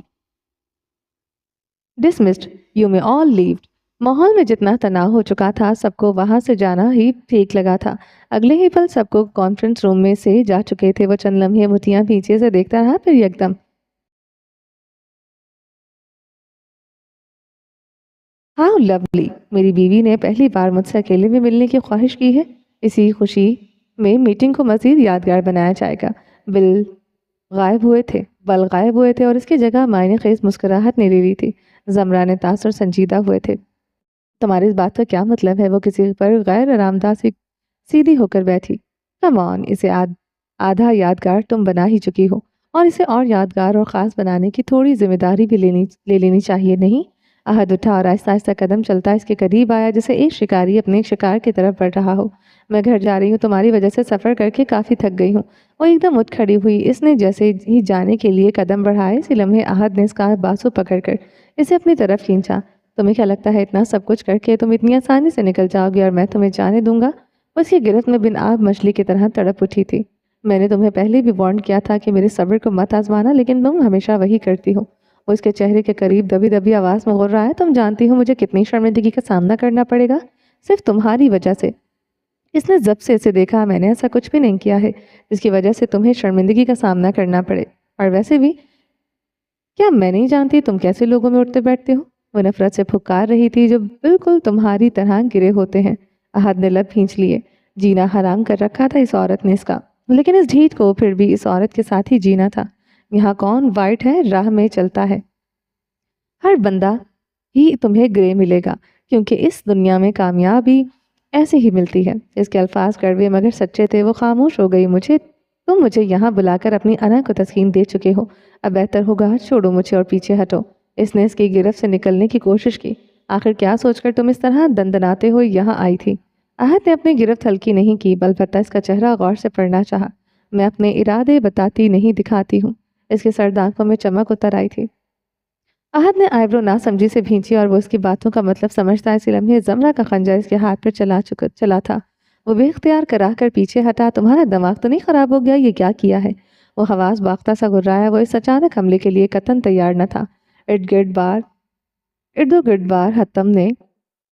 dismissed you may all leave. माहौल में जितना तनाव हो चुका था, सबको वहां से जाना ही ठीक लगा था। अगले ही पल सबको कॉन्फ्रेंस रूम में से जा चुके थे। वो चंद लम्हे मुतियां पीछे से देखता रहा, फिर एकदम हाउ लवली, मेरी बीवी ने पहली बार मुझसे अकेले में मिलने की ख्वाहिश की है। इसी खुशी में मीटिंग को मज़ीद यादगार बनाया जाएगा। बिल बल गायब हुए थे और इसकी जगह मायने खेज मुस्कुराहट ने ले ली थी। जमरा ने तासर संजीदा हुए थे। तुम्हारी इस बात का क्या मतलब है? वो किसी पर गैर आरामदाह सी सीधी होकर बैठी। कम ऑन, इसे आधा यादगार तुम बना ही चुकी हो, और इसे और यादगार और ख़ास बनाने की थोड़ी जिम्मेदारी भी ले लेनी चाहिए नहीं? अहद उठा और आहिस्ता आहिस्ता कदम चलता इसके करीब आया, जैसे एक शिकारी अपने शिकार की तरफ बढ़ रहा हो। मैं घर जा रही हूँ, तुम्हारी वजह से सफ़र करके काफ़ी थक गई हूँ। वो एकदम उठ खड़ी हुई। इसने जैसे ही जाने के लिए कदम बढ़ाए, इसी लम्हे अहद ने इसका बाजू पकड़कर इसे अपनी तरफ खींचा। तुम्हें क्या लगता है इतना सब कुछ करके तुम इतनी आसानी से निकल जाओगी और मैं तुम्हें जाने दूंगा? वो इसकी गिरफ्त में बिन आग मछली की तरह तड़प उठी थी। मैंने तुम्हें पहले भी वार्न किया था कि मेरे सब्र को मत आजमाना, लेकिन तुम हमेशा वही करती हो। वो इसके चेहरे के करीब दबी दबी आवाज़ में बोल रहा है। तुम जानती हो मुझे कितनी शर्मिंदगी का सामना करना पड़ेगा सिर्फ तुम्हारी वजह से। इसने जब से इसे देखा, मैंने ऐसा कुछ भी नहीं किया है जिसकी वजह से तुम्हें शर्मिंदगी का सामना करना पड़े। और वैसे भी क्या मैं नहीं जानती तुम कैसे लोगों में उठते बैठते हो? वो नफरत से फुकार रही थी, जो बिल्कुल तुम्हारी तरह गिरे होते हैं। अहद ने लब खींच लिए। जीना हराम कर रखा था इस औरत ने इसका, लेकिन इस ढीठ को फिर भी इस औरत के साथ ही जीना था। यहाँ कौन वाइट है, राह में चलता है। हर बंदा ही तुम्हें ग्रे मिलेगा, क्योंकि इस दुनिया में कामयाबी ऐसे ही मिलती है। इसके अल्फाज कड़वे मगर सच्चे थे। वो खामोश हो गई। तुम मुझे यहाँ बुलाकर अपनी अना को तस्कीन दे चुके हो। अब बेहतर होगा छोड़ो मुझे और पीछे हटो। इसने इसकी गिरफ्त से निकलने की कोशिश की। आखिर क्या सोचकर तुम इस तरह दंदनाते हुए यहाँ आई थी? आहत ने अपनी गिरफ्त हल्की नहीं की, बल्कि इसका चेहरा गौर से पढ़ना चाहा। मैं अपने इरादे बताती नहीं, दिखाती हूँ। इसके सर्द आंखों में चमक उतर आई थी। आहद ने आईब्रो ना समझी से भींची और वो उसकी बातों का मतलब समझता। इसी लम्हे जमरा का खंजर इसके हाथ पर चला था। वो बेख्तियार करा कर पीछे हटा। तुम्हारा दिमाग तो नहीं खराब हो गया? ये क्या किया है? वो हवास बाख्ता सा गुर्राया। वो इस अचानक हमले के लिए कतन तैयार न था। इर्द गिर्द बार हत्तम ने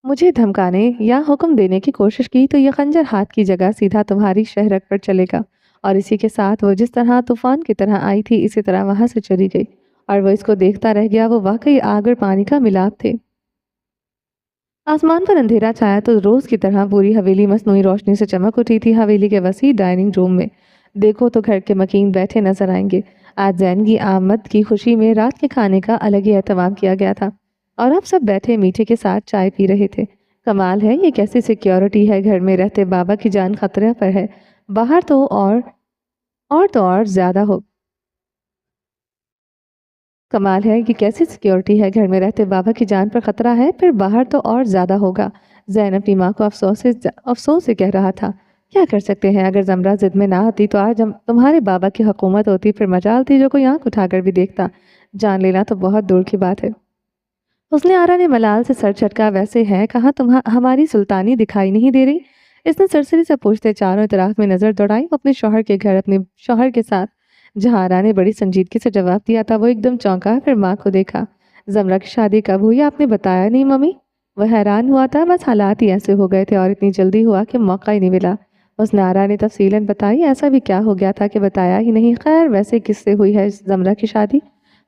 मुझे धमकाने या हुक्म देने की कोशिश की तो ये खंजर हाथ की जगह सीधा तुम्हारी शहरक पर चलेगा। और इसी के साथ वो जिस तरह तूफान की तरह आई थी इसी तरह वहां से चली गई। और वो इसको देखता रह गया। वो वाकई आग और पानी का मिलाप थे। आसमान पर अंधेरा छाया तो रोज की तरह पूरी हवेली मसनूई रोशनी से चमक उठी थी। हवेली के वसी डाइनिंग रूम में देखो तो घर के मकीन बैठे नजर आएंगे। आज जैन की आमद की खुशी में रात के खाने का अलग ही एहतमाम किया गया था और अब सब बैठे मीठे के साथ चाय पी रहे थे। कमाल है, ये कैसी सिक्योरिटी है। घर में रहते बाबा की जान खतरे पर है। बाहर तो और ज्यादा हो। कमाल है कि कैसी सिक्योरिटी है। घर में रहते बाबा की जान पर खतरा है, फिर बाहर तो और ज्यादा होगा। जैन अपनी माँ को अफसोस से कह रहा था। क्या कर सकते हैं, अगर जमरा जिद में ना आती तो आज हम तुम्हारे बाबा की हुकूमत होती। फिर मजाल थी जो कोई आंख उठाकर भी देखता। जान लेना तो बहुत दूर की बात है। उसने आरा ने मलाल से सर झटका। वैसे है कहाँ हमारी सुल्तानी दिखाई नहीं दे रही? इसने सरसरी से पूछते चारों तरफ में नजर दौड़ाई। वो अपने शौहर के घर अपने शौहर के साथ। जहाँ आरा ने बड़ी संजीदगी से जवाब दिया था वो एकदम चौंका। फिर माँ को देखा। जमरा की शादी कब हुई? आपने बताया नहीं मम्मी। वह हैरान हुआ था। बस हालात ही ऐसे हो गए थे और इतनी जल्दी हुआ कि मौका ही नहीं मिला। उसने आरा ने तफसीलन बताई। ऐसा भी क्या हो गया था कि बताया ही नहीं? खैर वैसे किससे हुई है जमरा की शादी?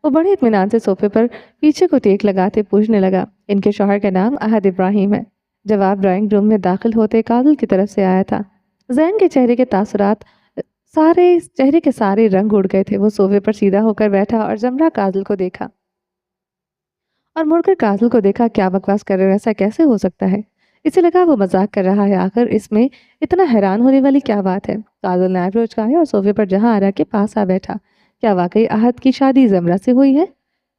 वो बड़े इत्मीनान से सोफे पर पीछे को टेक लगाते पूछने लगा। इनके शौहर का नाम अहद इब्राहिम है। जवाब ड्राइंग रूम में दाखिल होते काजल की तरफ से आया था। जैन के चेहरे के तासुरात चेहरे के सारे रंग उड़ गए थे। वो सोफे पर सीधा होकर बैठा और जमरा काजल को देखा और मुड़कर काजल को देखा। क्या बकवास कर रहे हो? ऐसा कैसे हो सकता है? इसे लगा वो मजाक कर रहा है। आखिर इसमें इतना हैरान होने वाली क्या बात है? काजल ने आईब्रो उचकाए और सोफे पर जहां आरा के पास आ बैठा। क्या वाकई अहद की शादी जमरा से हुई है?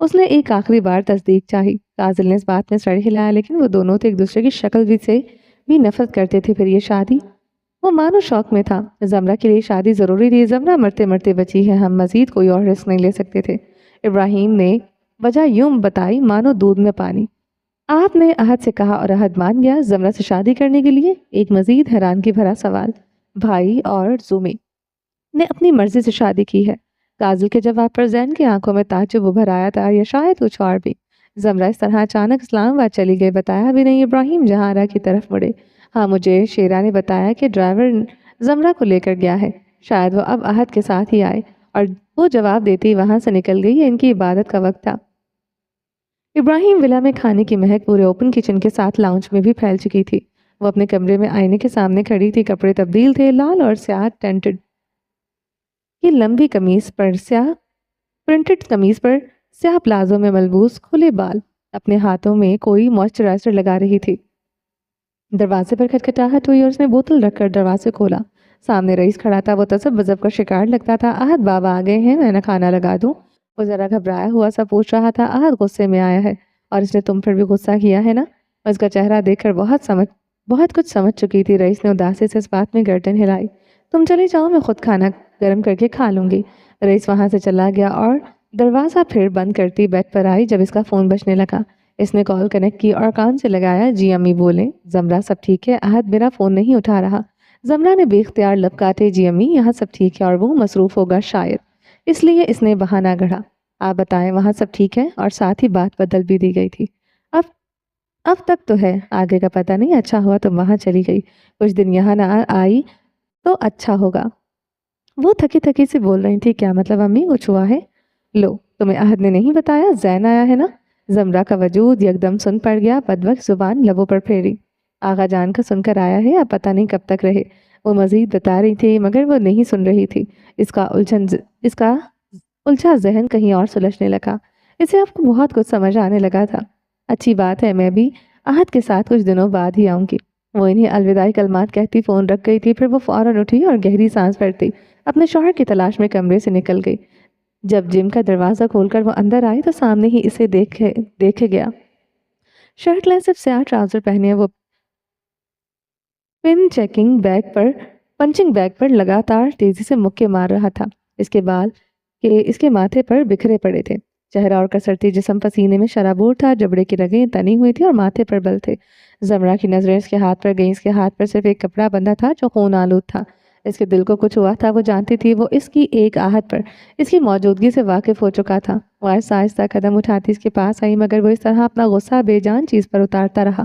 उसने एक आखिरी बार तस्दीक चाही। काजल ने इस बात में सर हिलाया। लेकिन वो दोनों तो एक दूसरे की शक्ल भी नफरत करते थे। फिर ये शादी? वो मानो शौक में था। जमरा के लिए शादी जरूरी थी। जमरा मरते मरते बची है। हम मजीद कोई और रिस्क नहीं ले सकते थे। इब्राहिम ने वजह यूं बताई मानो दूध में पानी। आपने अहद से कहा और अहद मान गया जमरा से शादी करने के लिए? एक मजीद हैरानगी भरा सवाल। भाई और जुमे ने अपनी मर्जी से शादी की है। काजल के जवाब पर जैन की आंखों में ताज्जुब उभर आया था, या शायद कुछ और भी। जमरा इस तरह अचानक इस्लामाबाद चली गई, बताया भी नहीं। इब्राहिम जहारा की तरफ मुड़े। हाँ, मुझे शेरा ने बताया कि ड्राइवर जमरा को लेकर गया है। शायद वो अब अहद के साथ ही आए। और वो जवाब देती वहां से निकल गई। इनकी इबादत का वक्त था। इब्राहिम विला में खाने की महक पूरे ओपन किचन के साथ लाउंज में भी फैल चुकी थी। वो अपने कमरे में आईने के सामने खड़ी थी। कपड़े तब्दील थे। लाल और स्याह टेंटेड की लंबी कमीज पर स्याह प्रिंटेड कमीज पर स्याह प्लाजो में मलबूस खुले बाल। अपने हाथों में कोई मॉइस्चराइजर लगा रही थी। दरवाजे पर खटखटाहट हुई और उसने बोतल रखकर दरवाजे खोला। सामने रईस खड़ा था। वो तसब बजब का शिकार लगता था। आहद बाबा आ गए हैं, मैं ना खाना लगा दूं? वो जरा घबराया हुआ सा पूछ रहा था। आहद गुस्से में आया है और इसने तुम पर भी गुस्सा किया है ना? उसका चेहरा देखकर बहुत कुछ समझ चुकी थी। रईस ने उदासी से इस बात में गर्दन हिलाई। तुम चले जाओ, मैं खुद खाना गर्म करके खा लूंगी। रईस वहां से चला गया और दरवाजा फिर बंद करती बेड पर आई जब इसका फोन बजने लगा। इसने कॉल कनेक्ट की और कान से लगाया। जी अम्मी बोले। जमरा सब ठीक है? अहद मेरा फ़ोन नहीं उठा रहा। जमरा ने बेख्तियार लब काटे। जी अम्मी यहाँ सब ठीक है और वो मसरूफ़ होगा शायद, इसलिए इसने बहाना गढ़ा। आप बताएं वहाँ सब ठीक है? और साथ ही बात बदल भी दी गई थी। अब अब तक तो है, आगे का पता नहीं। अच्छा हुआ तुम वहाँ चली गई। कुछ दिन यहाँ ना आई तो अच्छा होगा। वो थकी थकी से बोल रही थी। क्या मतलब अम्मी, कुछ हुआ है? लो, तुम्हें अहद ने नहीं बताया? जैन आया है ना? जमरा का वजूद यकदम सुन पड़ गया। बदबक जुबान लबों पर फेरी। आगा जान का सुनकर आया है, अब पता नहीं कब तक रहे। वो मजीद बता रही थी मगर वो नहीं सुन रही थी। इसका उलझा जहन कहीं और सुलझने लगा। इसे आपको बहुत कुछ समझ आने लगा था। अच्छी बात है, मैं भी अहद के साथ कुछ दिनों बाद ही आऊँगी। वो इन्हें अलविदाई कलमात कहती फ़ोन रख गई थी। फिर वो फ़ौरन उठी और गहरी सांस भरती अपने शौहर की तलाश में कमरे से निकल गई। जब जिम का दरवाज़ा खोलकर वो अंदर आई तो सामने ही इसे देखे गया। शर्टलेस सिर्फ स्याह ट्राउज़र पहने वो पिन पंचिंग बैग पर लगातार तेजी से मुक्के मार रहा था। इसके बाल के इसके माथे पर बिखरे पड़े थे। چہرہ اور کسرتی جسم پسینے میں شرابور تھا، جبڑے کی رگیں تنی ہوئی تھی اور ماتھے پر بل تھے۔ زمرہ کی نظریں اس کے ہاتھ پر گئیں۔ اس کے ہاتھ پر صرف ایک کپڑا بندھا تھا جو خون آلود تھا۔ اس کے دل کو کچھ ہوا تھا، وہ جانتی تھی۔ وہ اس کی ایک آہٹ پر اس کی موجودگی سے واقف ہو چکا تھا۔ وہ آہستہ آہستہ قدم اٹھاتی اس کے پاس آئی، مگر وہ اس طرح اپنا غصہ بے جان چیز پر اتارتا رہا۔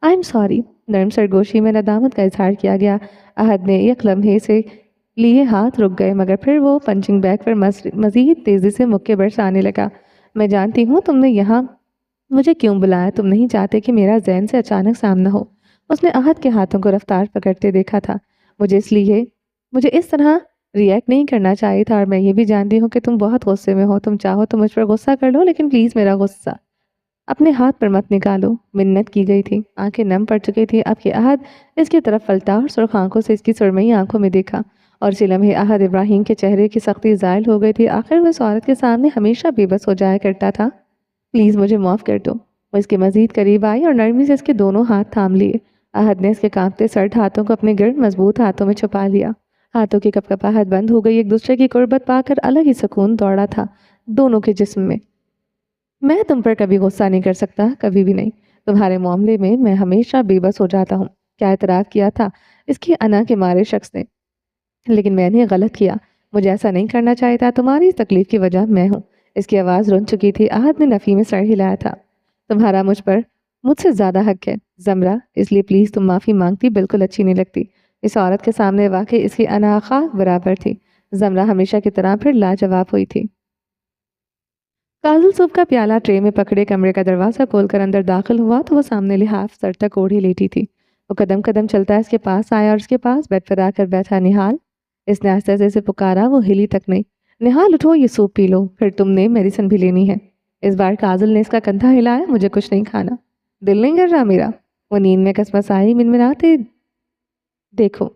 آئی ایم سوری، نرم سرگوشی میں ندامت کا اظہار کیا گیا۔ احد نے ایک لمحے سے لیے ہاتھ رک گئے، مگر پھر وہ پنچنگ بیگ پر مزید تیزی سے مکے برسانے لگا۔ میں جانتی ہوں تم نے یہاں مجھے کیوں بلایا، تم نہیں چاہتے کہ میرا ذہن سے اچانک سامنا ہو۔ اس نے احد کے ہاتھوں کو رفتار پکڑتے دیکھا تھا۔ مجھے اس طرح ریئیکٹ نہیں کرنا چاہیے تھا، اور میں یہ بھی جانتی ہوں کہ تم بہت غصے میں ہو۔ تم چاہو تو مجھ پر غصہ کر لو، لیکن پلیز میرا غصہ اپنے ہاتھ پر مت نکالو۔ منت کی گئی تھی، آنکھیں نم پڑ چکی تھی اب کہ احد اس کی طرف پلٹا اور سرخ آنکھوں سے اس کی سرمئی آنکھوں میں دیکھا، اور اسی لمحے احد ابراہیم کے چہرے کی سختی زائل ہو گئی تھی۔ آخر وہ اس عورت کے سامنے ہمیشہ بے بس ہو جایا کرتا تھا۔ پلیز مجھے معاف کر دو۔ وہ اس کے مزید قریب آئی اور نرمی سے اس کے دونوں ہاتھ تھام لیے۔ احد نے اس کے کانپتے سرد ہاتھوں کو اپنے گرد مضبوط ہاتھوں میں چھپا لیا۔ ہاتھوں کی کپکپاہٹ بند ہو گئی، ایک دوسرے کی قربت پا کر الگ ہی سکون دوڑا تھا دونوں کے جسم میں۔ میں تم پر کبھی غصہ نہیں کر سکتا، کبھی بھی نہیں۔ تمہارے معاملے میں ہمیشہ بے بس ہو جاتا ہوں۔ کیا اعتراف کیا تھا اس کی انا کے مارے شخص نے، لیکن میں نے غلط کیا، مجھے ایسا نہیں کرنا چاہیے تھا۔ تمہاری اس تکلیف کی وجہ میں ہوں۔ اس کی آواز رن چکی تھی۔ احد نے نفی میں سر ہلایا تھا۔ تمہارا مجھ سے زیادہ حق ہے زمرہ، اس لیے پلیز تم معافی مانگتی بالکل اچھی نہیں لگتی۔ اس عورت کے سامنے واقع اس کی انا خاک برابر تھی۔ زمرہ ہمیشہ کی طرح پھر لاجواب ہوئی تھی۔ کاجل سوپ کا پیالہ ٹرے میں پکڑے کمرے کا دروازہ کھول کر اندر داخل ہوا تو وہ سامنے لحاف سر تک اوڑھی لیٹی تھی۔ وہ قدم قدم چلتا اس کے پاس آیا اور اس کے پاس بیڈ پر آ کر بیٹھا۔ نہال، اس نے آہستہ سے اسے پکارا، وہ ہلی تک نہیں۔ نہال اٹھو، یہ سوپ پی لو، پھر تم نے میڈیسن بھی لینی ہے۔ اس بار کاجل نے اس کا کندھا ہلایا۔ مجھے کچھ نہیں کھانا، دل نہیں کر رہا میرا۔ وہ نیند میں کسمسائی منمناتے دیکھو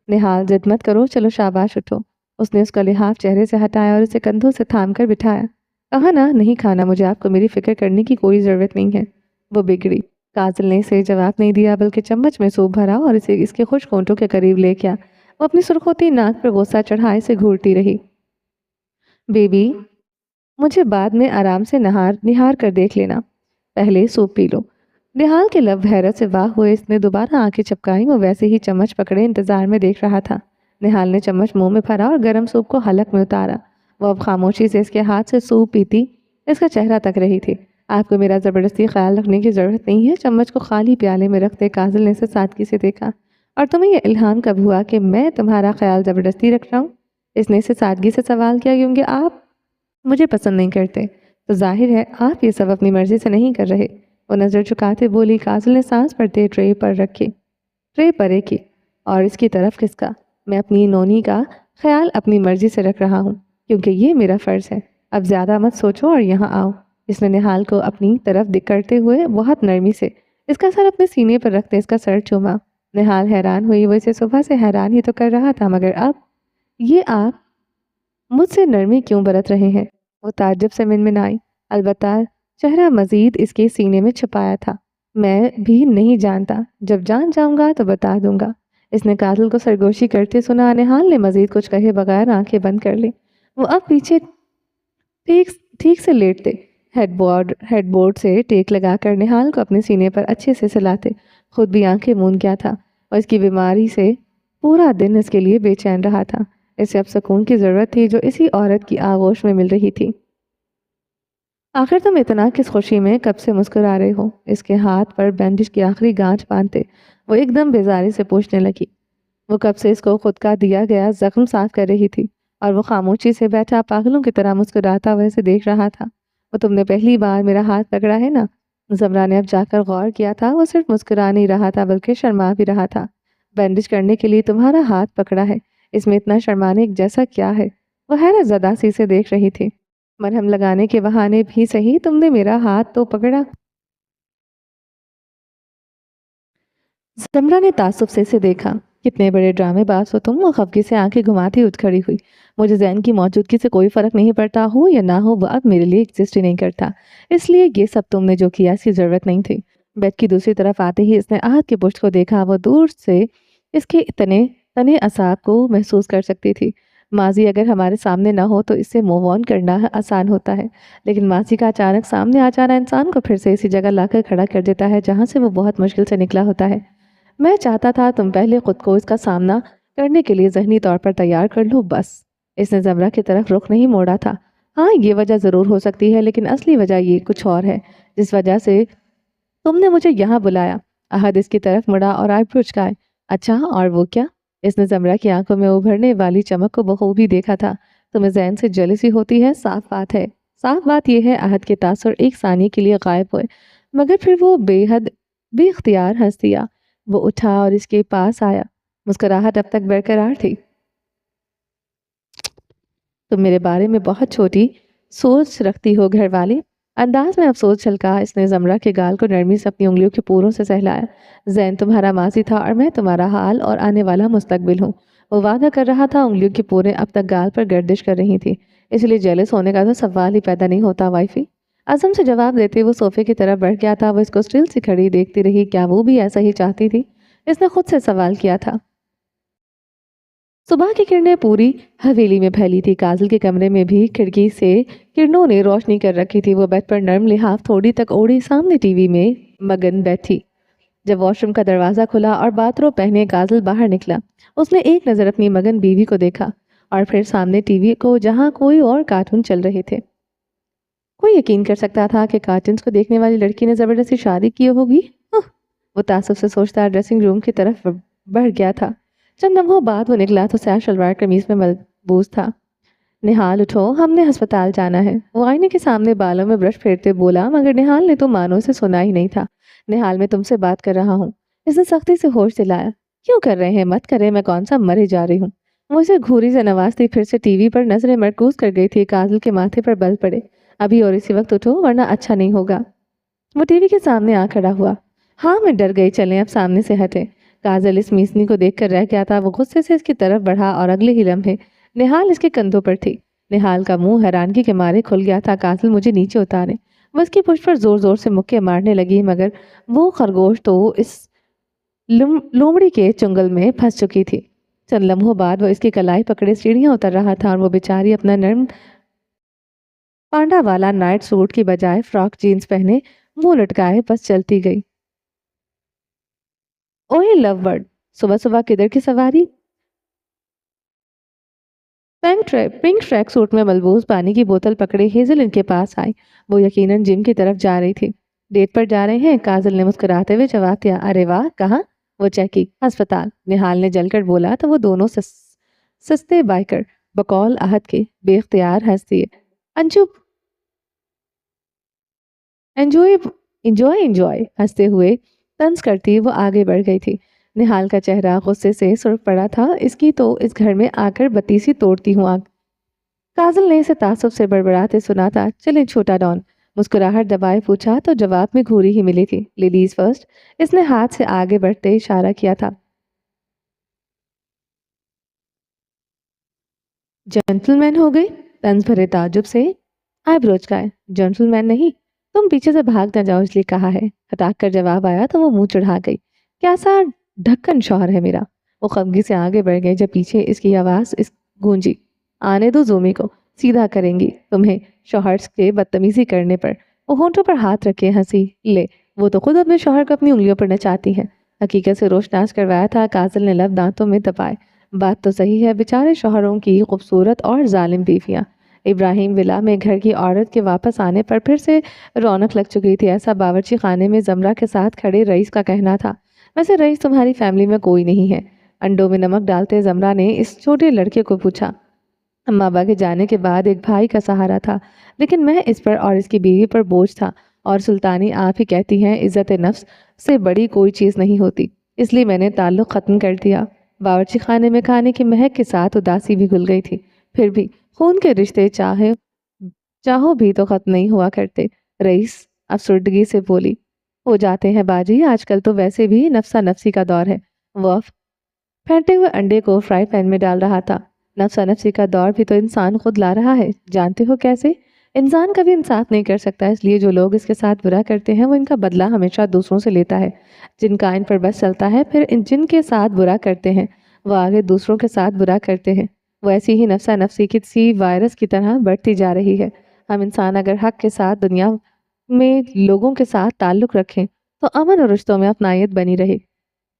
نہال، ضد مت کرو، چلو شاباش اٹھو۔ اس نے اس کا لحاف چہرے سے ہٹایا اور اسے کندھوں سے تھام کر بٹھایا۔ کہا نا نہیں کھانا مجھے، آپ کو میری فکر کرنے کی کوئی ضرورت نہیں ہے۔ وہ بگڑی۔ کاجل نے اسے جواب نہیں دیا، بلکہ چمچ میں سوپ بھرا اور اسے اس کے خشک ہونٹوں کے قریب لے گیا۔ وہ اپنی سرخوتی ناک پر غصہ چڑھائے سے گھورتی رہی۔ بیبی، مجھے بعد میں آرام سے نہار کر دیکھ لینا، پہلے سوپ پی لو۔ نہال کے لب حیرت سے واہ ہوئے۔ اس نے دوبارہ آنکھیں چپکائی۔ وہ ویسے ہی چمچ پکڑے انتظار میں دیکھ رہا تھا۔ نہال نے چمچ منہ میں بھرا اور گرم سوپ کو حلق میں اتارا۔ وہ اب خاموشی سے اس کے ہاتھ سے سوپ پیتی اس کا چہرہ تک رہی تھی۔ آپ کو میرا زبردستی خیال رکھنے کی ضرورت نہیں ہے۔ چمچ کو خالی پیالے میں رکھتے کاجل نے اسے سادگی سے دیکھا۔ اور تمہیں یہ الہام کب ہوا کہ میں تمہارا خیال زبردستی رکھ رہا ہوں؟ اس نے اسے سادگی سے سوال کیا، کیونکہ آپ مجھے پسند نہیں کرتے، تو ظاہر ہے آپ یہ سب اپنی مرضی سے نہیں کر رہے۔ وہ نظر چکاتے بولی۔ کاجل نے سانس بھرتے ٹرے پر رکھی اور اس کی طرف کھسکا۔ میں اپنی نونی کا خیال اپنی مرضی سے رکھ رہا ہوں، کیونکہ یہ میرا فرض ہے۔ اب زیادہ مت سوچو اور یہاں آؤ۔ اس نے نہال کو اپنی طرف کرتے ہوئے بہت نرمی سے اس کا سر اپنے سینے پر رکھتے اس کا سر چوما۔ نہال حیران ہوئی۔ وہ اسے صبح سے حیران ہی تو کر رہا تھا، مگر اب یہ آپ مجھ سے نرمی کیوں برت رہے ہیں؟ وہ تعجب سے منمنائی۔ البتہ چہرہ مزید اس کے سینے میں چھپایا تھا۔ میں بھی نہیں جانتا، جب جان جاؤں گا تو بتا دوں گا۔ اس نے کاجل کو سرگوشی کرتے سنا۔ نہال نے مزید کچھ کہے بغیر آنکھیں بند کر لی۔ وہ اب پیچھے ٹھیک سے لیٹتے، ہیڈ بورڈ سے ٹیک لگا کر نہال کو اپنے سینے پر اچھے سے سلاتے۔ خود بھی آنکھیں موند گیا تھا اور اس کی بیماری سے پورا دن اس کے لیے بے چین رہا تھا۔ اسے اب سکون کی ضرورت تھی جو اسی عورت کی آغوش میں مل رہی تھی۔ آخر تم اتنا کس خوشی میں کب سے مسکرا رہے ہو؟ اس کے ہاتھ پر بینڈیج کی آخری گانٹھ باندھتے وہ ایک دم بیزاری سے پوچھنے لگی۔ وہ کب سے اس کو خود کا دیا گیا زخم صاف کر رہی تھی، اور وہ خاموشی سے بیٹھا پاگلوں کی طرح مسکراتا ہوا اسے دیکھ رہا تھا۔ وہ تم نے پہلی بار میرا ہاتھ پکڑا ہے نا؟ زمرہ نے اب جا کر غور کیا تھا۔ وہ صرف مسکرا نہیں رہا تھا بلکہ شرما بھی رہا تھا۔ بینڈیج کرنے کے لیے تمہارا ہاتھ پکڑا ہے، اس میں اتنا شرمانے جیسا کیا ہے؟ وہ حیرت زدہ سی سے دیکھ رہی تھی۔ مرہم لگانے کے بہانے بھی صحیح، تم نے میرا ہاتھ تو پکڑا۔ زمرہ نے تعصب سے اسے دیکھا۔ کتنے بڑے ڈرامے باز ہو تم۔ وہ خفگی سے آنکھیں گھماتی اٹھ کھڑی ہوئی۔ مجھے ذہن کی موجودگی سے کوئی فرق نہیں پڑتا، ہو یا نہ ہو وہ اب میرے لیے ایگزسٹ ہی نہیں کرتا، اس لیے یہ سب تم نے جو کیا اس کی ضرورت نہیں تھی۔ بیڈ کی دوسری طرف آتے ہی اس نے احد کے پشت کو دیکھا۔ وہ دور سے اس کے تنے اعصاب کو محسوس کر سکتی تھی۔ ماضی اگر ہمارے سامنے نہ ہو تو اس سے موو آن کرنا آسان ہوتا ہے، لیکن ماضی کا اچانک سامنے آ جانا انسان کو پھر سے اسی جگہ لا کر کھڑا کر دیتا ہے جہاں سے وہ بہت مشکل سے نکلا ہوتا ہے۔ میں چاہتا تھا تم پہلے خود کو اس کا سامنا کرنے کے لیے ذہنی طور پر تیار کر لو بس۔ اس نے زمرہ کی طرف رخ نہیں موڑا تھا۔ ہاں یہ وجہ ضرور ہو سکتی ہے، لیکن اصلی وجہ یہ کچھ اور ہے جس وجہ سے تم نے مجھے یہاں بلایا۔ احد اس کی طرف مڑا اور آئی پھچکائے۔ اچھا اور وہ کیا؟ اس نے زمرہ کی آنکھوں میں ابھرنے والی چمک کو بخوبی دیکھا تھا۔ تمہیں ذہن سے جیلسی ہوتی ہے، صاف بات ہے۔ صاف بات یہ ہے احد کے تاثر ایک ثانیے کے لیے غائب ہوئے، مگر پھر وہ بے حد بے اختیار ہنس دیا۔ وہ اٹھا اور اس کے پاس آیا۔ مسکراہٹ اب تک برقرار تھی۔ تم میرے بارے میں بہت چھوٹی سوچ رکھتی ہو گھر والی۔ انداز میں افسوس چھلکا اس نے زمرہ کے گال کو نرمی سے اپنی انگلیوں کے پوروں سے سہلایا۔ زین تمہارا ماضی تھا اور میں تمہارا حال اور آنے والا مستقبل ہوں۔ وہ وعدہ کر رہا تھا، انگلیوں کے پورے اب تک گال پر گردش کر رہی تھی۔ اس لیے جیلس ہونے کا تو سوال ہی پیدا نہیں ہوتا وائفی۔ عزم سے جواب دیتے وہ صوفے کی طرف بڑھ گیا تھا۔ وہ اس کو اسٹل سے کھڑی دیکھتی رہی۔ کیا وہ بھی ایسا ہی چاہتی تھی؟ اس نے خود سے سوال کیا تھا۔ صبح کی کرنیں پوری حویلی میں پھیلی تھی۔ کاجل کے کمرے میں بھی کھڑکی سے کرنوں نے روشنی کر رکھی تھی۔ وہ بیڈ پر نرم لحاف تھوڑی تک اوڑھی سامنے ٹی وی میں مگن بیٹھی۔ جب واش روم کا دروازہ کھلا اور باتھ روب پہنے کاجل باہر نکلا، اس نے ایک نظر اپنی مگن بیوی کو دیکھا اور پھر سامنے ٹی وی کو جہاں کوئی اور کارٹون چل رہے تھے۔ کوئی یقین کر سکتا تھا کہ کارٹونز کو دیکھنے والی لڑکی نے زبردستی شادی کی ہوگی؟ وہ تعصب سے سوچتا ڈریسنگ روم کی طرف بڑھ گیا تھا۔ چند لمحوں بعد وہ نکلا تو سیاہ شلوار قمیض میں ملبوس تھا۔ نہال اٹھو، ہم نے ہسپتال جانا ہے۔ وہ آئینے کے سامنے بالوں میں برش پھیرتے بولا، مگر نہال نے تو مانو سے سنا ہی نہیں تھا۔ نہال میں تم سے بات کر رہا ہوں۔ اس نے سختی سے ہوش دلایا۔ کیوں کر رہے ہیں؟ مت کریں، میں کون سا مرے جا رہی ہوں۔ وہ اسے گھوری سے نوازتی پھر سے ٹی وی پر نظریں مرکوز کر گئی تھی۔ کاجل کے ماتھے پر بل پڑے۔ ابھی اور اسی وقت اٹھو ورنہ اچھا نہیں ہوگا۔ وہ ٹی وی کے سامنے آ کھڑا ہوا۔ ہاں میں ڈر گئی، چلیں اب سامنے سے ہٹے۔ کاجل اس میسنی کو دیکھ کر رہ گیا تھا۔ وہ غصے سے اس کی طرف بڑھا اور اگلے ہی لمحے نہال اس کے کندھوں پر تھی۔ نہال کا منہ حیرانگی کے مارے کھل گیا تھا۔ کاجل مجھے نیچے اتارے۔ وہ اس کی پشت پر زور زور سے مکے مارنے لگی، مگر وہ خرگوش تو اس لومڑی کے چنگل میں پھنس چکی تھی۔ چند لمحوں بعد وہ اس کی کلائی پکڑے سیڑھیاں اتر رہا تھا اور وہ بیچاری اپنا نرم پانڈا والا نائٹ سوٹ کی بجائے فراک جینز پہنے منہ لٹکائے بس چلتی گئی۔ اوہے لو برڈ، صبح صبح کدھر کی سواری؟ پنک ٹریک سوٹ میں ملبوس پانی کی بوتل پکڑے ہیزل ان کے پاس آئی۔ وہ یقیناً جم کی طرف جا رہی تھی۔ ڈیٹ پر جا رہے ہیں؟ کاجل نے مسکراتے ہوئے جواب دیا۔ ارے واہ، کہاں؟ وہ چیکی، ہسپتال، نہال نے جل کر بولا تو وہ دونوں سستے بائکر بقول احد کے بے اختیار ہنس دیے۔ انجوائے ہنستے ہوئے طنز کرتی وہ آگے بڑھ گئی تھی۔ نہال کا چہرہ غصے سے سرخ پڑا تھا۔ اس کی تو اس گھر میں آ کر بتی سی توڑتی ہوں آگ۔ کاجل نے اسے تعصب سے بڑبڑاتے سنا تھا۔ چلیں چھوٹا ڈان، مسکراہٹ دبائے پوچھا تو جواب میں گھوری ہی ملی تھی۔ لیڈیز فرسٹ، اس نے ہاتھ سے آگے بڑھتے اشارہ کیا تھا۔ جنٹل مین ہو گئی؟ طنز بھرے تعجب سے آئی بروچ گائے۔ جنٹل مین نہیں، تم پیچھے سے بھاگ نہ جاؤ اس لیے کہا ہے۔ ہٹاک کر جواب آیا تو وہ منہ چڑھا گئی۔ کیسا ڈھکن شوہر ہے میرا۔ وہ خفگی سے آگے بڑھ گئے جب پیچھے اس کی آواز گونجی۔ آنے دو زومی کو، سیدھا کریں گی تمہیں شوہر کے بدتمیزی کرنے پر۔ وہ ہونٹوں پر ہاتھ رکھے ہنسی۔ لے، وہ تو خود اپنے شوہر کو اپنی انگلیوں پر نچاتی ہے۔ حقیقت سے روشناس کروایا تھا۔ کاجل نے لب دانتوں میں دبائے۔ بات تو صحیح ہے، بیچارے شوہروں کی خوبصورت اور ظالم بیویاں۔ ابراہیم ولا میں گھر کی عورت کے واپس آنے پر پھر سے رونق لگ چکی تھی۔ ایسا باورچی خانے میں زمرہ کے ساتھ کھڑے رئیس کا کہنا تھا۔ ویسے رئیس تمہاری فیملی میں کوئی نہیں ہے؟ انڈوں میں نمک ڈالتے زمرہ نے اس چھوٹے لڑکے کو پوچھا۔ اماں ابا کے جانے کے بعد ایک بھائی کا سہارا تھا، لیکن میں اس پر اور اس کی بیوی پر بوجھ تھا۔ اور سلطانی آپ ہی کہتی ہیں عزت نفس سے بڑی کوئی چیز نہیں ہوتی، اس لیے میں نے تعلق ختم کر دیا۔ باورچی خانے میں کھانے کی مہک کے ساتھ اداسی بھی گھل گئی تھی۔ پھر بھی خون کے رشتے چاہو بھی تو ختم نہیں ہوا کرتے، رئیس افسردگی سے بولی۔ ہو جاتے ہیں باجی، آج کل تو ویسے بھی نفسا نفسی کا دور ہے۔ وہ پھینٹے ہوئے انڈے کو فرائی پین میں ڈال رہا تھا۔ نفسا نفسی کا دور بھی تو انسان خود لا رہا ہے، جانتے ہو کیسے؟ انسان کبھی انصاف نہیں کر سکتا، اس لیے جو لوگ اس کے ساتھ برا کرتے ہیں وہ ان کا بدلہ ہمیشہ دوسروں سے لیتا ہے۔ جن کا ان پر بس چلتا ہے، پھر جن کے ساتھ برا کرتے ہیں وہ آگے دوسروں کے ساتھ برا کرتے ہیں۔ वो ऐसी ही नफसा नफसी की सी वायरस की तरह बढ़ती जा रही है। हम इंसान अगर हक के साथ दुनिया में लोगों के साथ ताल्लुक रखें तो अमन और रिश्तों में अपनायत बनी रहे।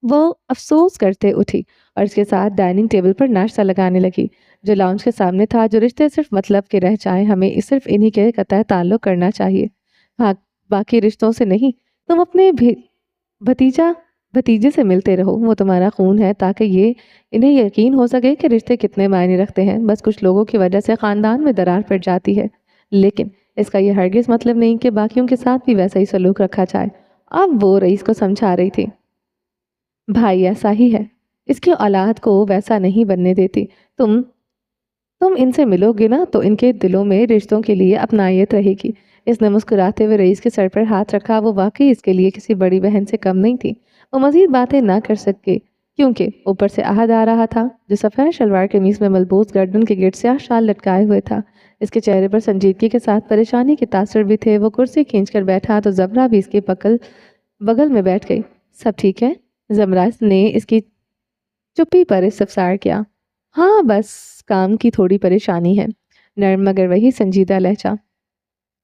वो अफसोस करते उठी और इसके साथ डाइनिंग टेबल पर नाश्ता लगाने लगी जो लाउंज के सामने था। जो रिश्ते सिर्फ मतलब के रह जाएं, हमें सिर्फ इन्हीं के कतई ताल्लुक करना चाहिए। हाँ, बाकी रिश्तों से नहीं। तुम अपने भतीजा भतीजे से मिलते रहो, वो तुम्हारा खून है, ताकि ये इन्हें यकीन हो सके कि रिश्ते कितने मायने रखते हैं। बस कुछ लोगों की वजह से खानदान में दरार पड़ जाती है, लेकिन इसका ये हरगिज मतलब नहीं कि बाकियों के साथ भी वैसा ही सलूक रखा जाए। अब वो रईस को समझा रही थी, भाई ऐसा ही है, इसकी औलाद को वैसा नहीं बनने देती। तुम तुम इनसे मिलोगे ना तो इनके दिलों में रिश्तों के लिए अपनायत रहेगी। इसने मुस्कुराते हुए रईस के सर पर हाथ रखा। वो वाकई इसके लिए किसी बड़ी बहन से कम नहीं थी। वो मजीद बातें ना कर सके क्योंकि ऊपर से आहद आ रहा था जो सफ़ेद शलवार कमीज में मलबूस गर्दन के गिर्द स्याह शाल लटकाए हुए था। इसके चेहरे पर संजीदगी के साथ परेशानी के तासर भी थे। वो कुर्सी खींच कर बैठा तो जबरा भी इसके बगल में बैठ गई। सब ठीक है? जमरा ने इसकी चुप्पी पर इस्तफसार किया। हाँ, बस काम की थोड़ी परेशानी है। नर्म मगर वही संजीदा लहजा।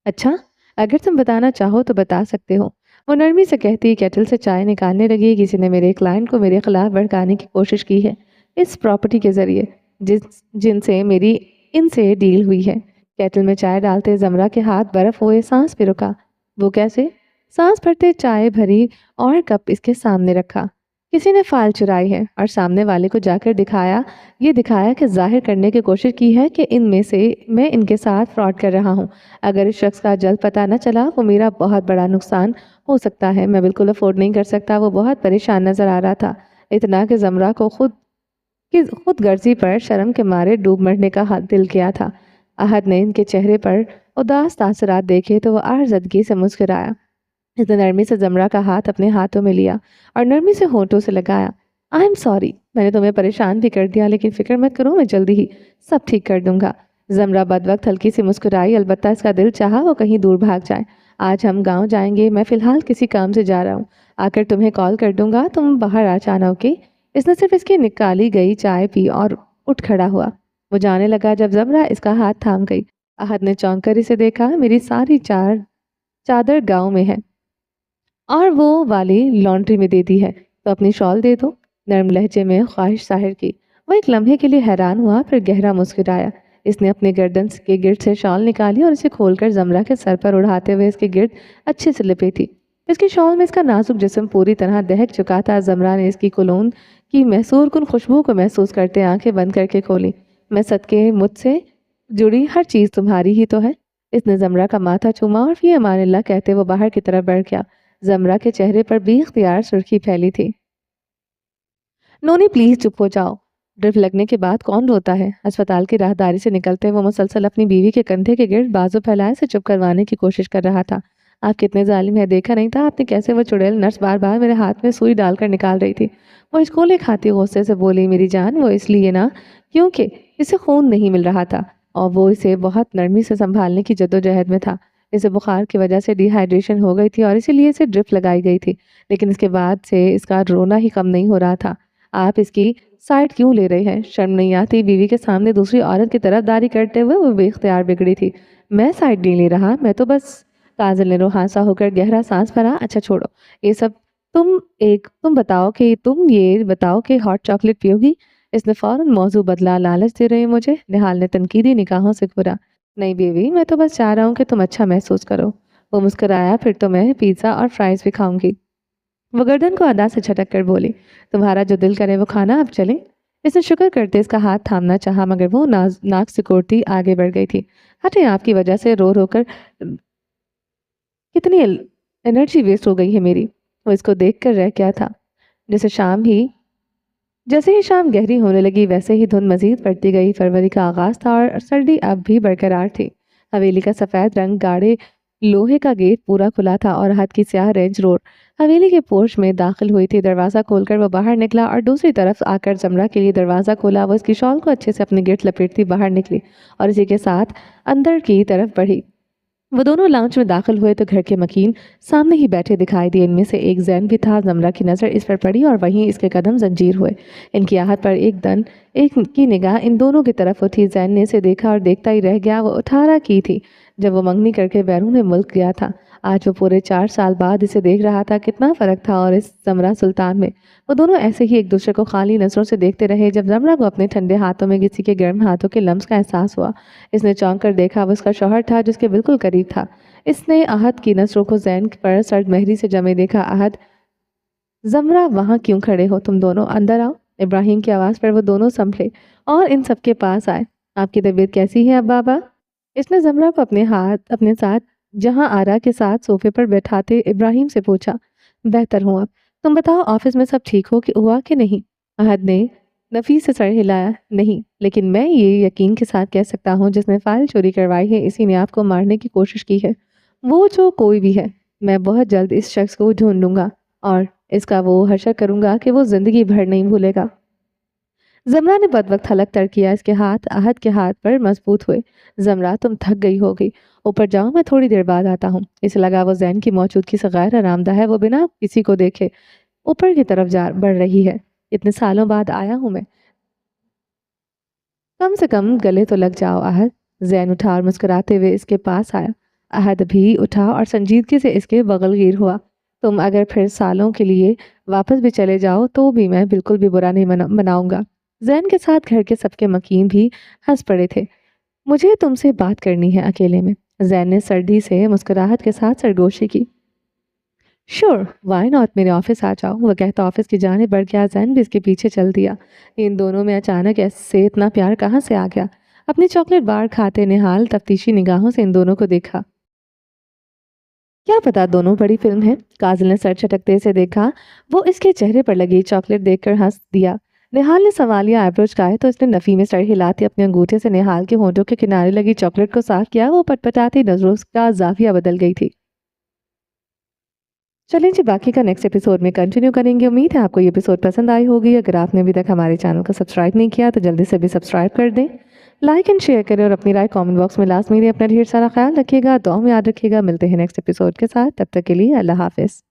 अच्छा, अगर तुम बताना चाहो तो बता सकते हो, वो नरमी से कहती केटल से चाय निकालने लगी। किसी ने मेरे क्लाइंट को मेरे खिलाफ भड़काने की कोशिश की है इस प्रॉपर्टी के जरिए जिनसे मेरी इनसे डील हुई है। केटल में चाय डालते जमरा के हाथ बर्फ हुए, सांस पे रुका। वो कैसे? सांस भरते चाय भरी और कप इसके सामने रखा। किसी ने फाइल चुराई है और सामने वाले को जाकर दिखाया कि जाहिर करने की कोशिश की है कि इनमें से मैं इनके साथ फ्रॉड कर रहा हूँ। अगर इस शख्स का जल्द पता न चला वो मेरा बहुत बड़ा नुकसान हो सकता है। मैं बिल्कुल अफोर्ड नहीं कर सकता। वो बहुत परेशान नजर आ रहा था, इतना कि जमरा को खुद गर्जी पर शर्म के मारे डूब मरने का दिल किया था। अहद ने इनके चेहरे पर उदास तासरात देखे तो वो आर्जदगी से मुस्कुराया। इसने नरमी से जमरा का हाथ अपने हाथों में लिया और नरमी से होठों से लगाया। आई एम सॉरी, मैंने तुम्हें परेशान भी कर दिया, लेकिन फिक्र मत करो, मैं जल्दी ही सब ठीक कर दूंगा। जमरा बदवक्त हल्की सी मुस्कुराई। अलबत्ता इसका दिल चाहा वो कहीं दूर भाग जाए। आज हम गांव जाएंगे, मैं फ़िलहाल किसी काम से जा रहा हूँ, आकर तुम्हें कॉल कर दूंगा, तुम बाहर आ जाना, ओके? इसने सिर्फ इसकी निकाली गई चाय पी और उठ खड़ा हुआ। वो जाने लगा जब जमरा इसका हाथ थाम गई। अहद ने चौंक कर इसे देखा। मेरी सारी चादर गाँव में है और वो वाली लॉन्ड्री में दे दी है, तो अपनी शॉल दे दो, नर्म लहजे में ख्वाहिश जाहिर की। वो एक लम्हे के लिए हैरान हुआ, फिर गहरा मुस्कुराया। इसने अपने गर्दन के गिर्द से शॉल निकाली और इसे खोलकर जमरा के सर पर उड़ाते हुए इसके गिर्द अच्छे से लपेटी। इसकी शॉल में इसका नाजुक जिस्म पूरी तरह दहक चुका था। जमरा ने इसकी कोलोन की मैसूर कुन खुशबू को महसूस करते आंखें बंद करके खोली। मैं सदके मुझसे जुड़ी हर चीज़ तुम्हारी ही तो है। इसने जमरा का माथा चूमा और फिर अमानिल्लाह कहते वो बाहर की तरफ बढ़ गया। जमरा के चेहरे पर बेख्तियार सुर्खी फैली थी। नोनी प्लीज चुप हो जाओ। ड्रिप लगने के बाद कौन रोता है? अस्पताल की राहदारी से निकलते वो मुसलसल अपनी बीवी के कंधे के गिर्द बाजू फैलाए से चुप करवाने की कोशिश कर रहा था। आप कितने जालिम है, देखा नहीं था आपने कैसे वो चुड़ैल नर्स बार बार मेरे हाथ में सुई डालकर निकाल रही थी। वो इसकोले खाती गुस्से से बोली, मेरी जान, वो इसलिए ना क्योंकि इसे खून नहीं मिल रहा था और वो इसे बहुत नरमी से संभालने की जद्दोजहद में था। इसे बुखार की वजह से डिहाइड्रेशन हो गई थी और इसीलिए इसे ड्रिप लगाई गई थी, लेकिन इसके बाद से इसका रोना ही कम नहीं हो रहा था। आप इसकी साइड क्यों ले रहे हैं? शर्म नहीं आती? बीवी के सामने दूसरी औरत की तरफदारी करते हुए वो बेख्तियार बिगड़ी थी। मैं साइड नहीं ले रहा, मैं तो बस, काजल ने रुहासा होकर गहरा सांस भरा। अच्छा छोड़ो ये सब, ये बताओ कि हॉट चॉकलेट पियोगी? इसने फौरन मौजू बदला। लालच दे रहे हैं मुझे? निहाल ने तनकीदी निगाहों से घूरा। नहीं बेबी, मैं तो बस चाह रहा हूँ कि तुम अच्छा महसूस करो। वो मुस्कुराया। फिर तो मैं पिज़्ज़ा और फ्राइज भी खाऊंगी। वो गर्दन को अदा से झटक कर बोली, तुम्हारा जो दिल करे वो खाना, अब चलें? इसने शुक्र करते इसका हाथ थामना चाहा, मगर वो नाक सिकोड़ती आगे बढ़ गई थी। हटे, आपकी वजह से रो रो कर कितनी एनर्जी वेस्ट हो गई है मेरी। वो इसको देख कर रह गया था। जैसे ही शाम गहरी होने लगी वैसे ही धुंध मजीद बढ़ती गई। फरवरी का आगाज था और सर्दी अब भी बरकरार थी। हवेली का सफ़ेद रंग गाढ़े लोहे का गेट पूरा खुला था और हद की स्याह रेंज रोड हवेली के पोर्च में दाखिल हुई थी। दरवाज़ा खोलकर वो बाहर निकला और दूसरी तरफ आकर जमरा के लिए दरवाज़ा खोला। वो इसकी शॉल को अच्छे से अपने गिर्द लपेटती बाहर निकली और इसी के साथ अंदर की तरफ बढ़ी। वो दोनों लाउंज में दाखिल हुए तो घर के मकीन सामने ही बैठे दिखाई दिए। इनमें से एक जैन भी था। जमरा की नज़र इस पर पड़ी और वहीं इसके कदम जंजीर हुए। इनकी आहट पर एक की निगाह इन दोनों की तरफ उठी। जैन ने इसे देखा और देखता ही रह गया। वो 18 की थी जब वो मंगनी करके बैरून मुल्क गया था। आज वो पूरे 4 साल बाद इसे देख रहा था। कितना फ़र्क था और इस जमरा सुल्तान में। वो दोनों ऐसे ही एक दूसरे को खाली नज़रों से देखते रहे जब जमरा को अपने ठंडे हाथों में किसी के गर्म हाथों के लम्स का एहसास हुआ। इसने चौंक कर देखा। वो उसका शौहर था जिसके बिल्कुल करीब था। इसने आहत की नज़रों को जैन पर सर्द मेहरी से जमे देखा। आहत, जमरा, वहाँ क्यों खड़े हो तुम दोनों? अंदर आओ। इब्राहिम की आवाज़ पर वो दोनों संभले और इन सबके पास आए। आपकी तबीयत कैसी है अब बाबा? इसने जमरा को अपने साथ जहां आरा के साथ सोफे पर बैठाते इब्राहिम से पूछा। बेहतर हूँ अब। तुम बताओ ऑफिस में सब ठीक हो कि हुआ कि नहीं? अहद ने नफीस से सर हिलाया। नहीं, लेकिन मैं ये यकीन के साथ कह सकता हूँ जिसने फाइल चोरी करवाई है इसी ने आपको मारने की कोशिश की है। वो जो कोई भी है, मैं बहुत जल्द इस शख्स को ढूंढ लूंगा और इसका वो हशर करूंगा कि वो जिंदगी भर नहीं भूलेगा। जमरा ने बदवक्त हलक तर किया। इसके हाथ आहत के हाथ पर मजबूत हुए। जमरा, तुम थक गई होगी, ऊपर जाओ, मैं थोड़ी देर बाद आता हूँ। इसे लगा वो जैन की मौजूदगी से गैर आरामदा है। वो बिना किसी को देखे ऊपर की तरफ जा बढ़ रही है। इतने सालों बाद आया हूँ मैं, कम से कम गले तो लग जाओ आहद। जैन उठा और मुस्कुराते हुए इसके पास आया। आहद भी उठा और संजीदगी से इसके बगलगीर हुआ। तुम अगर फिर सालों के लिए वापस भी चले जाओ तो भी मैं बिल्कुल भी बुरा नहीं मनाऊंगा। जैन के साथ घर के सबके मकीन भी हंस पड़े थे। मुझे तुमसे बात करनी है अकेले में। जैन ने सर्दी से मुस्कुराहट के साथ सरगोशी की। श्योर, वाई नॉट, मेरे ऑफिस आ जाओ। वह कहता ऑफिस की जाने बढ़ गया। जैन भी इसके पीछे चल दिया। इन दोनों में अचानक ऐसे इतना प्यार कहाँ से आ गया? अपनी चॉकलेट बार खाते निहाल तफ्तीशी निगाहों से इन दोनों को देखा। क्या पता दोनों बड़ी फिल्म है। काजल ने सर झटकते से देखा। वो इसके चेहरे पर लगी चॉकलेट देखकर हंस दिया। निहाल ने सवालिया आईब्रो झुकाए तो इसने नफी में सर हिलाते अपने अंगूठे से निहाल के होंठों के किनारे लगी चॉकलेट को साफ किया। वो पटपटाती नजरों का जाविया बदल गई थी। चलिए जी, बाकी का नेक्स्ट एपिसोड में कंटिन्यू करेंगे। उम्मीद है आपको ये एपिसोड पसंद आई होगी। अगर आपने अभी तक हमारे चैनल को सब्सक्राइब नहीं किया तो जल्दी से भी सब्सक्राइब कर दें, लाइक एंड शेयर करें और अपनी राय कमेंट बॉक्स में लास्ट में अपना ढेर सारा ख्याल रखिएगा। दुआ में याद रखिएगा। मिलते हैं नेक्स्ट एपिसोड के साथ, तब तक के लिए अल्लाह हाफिज़।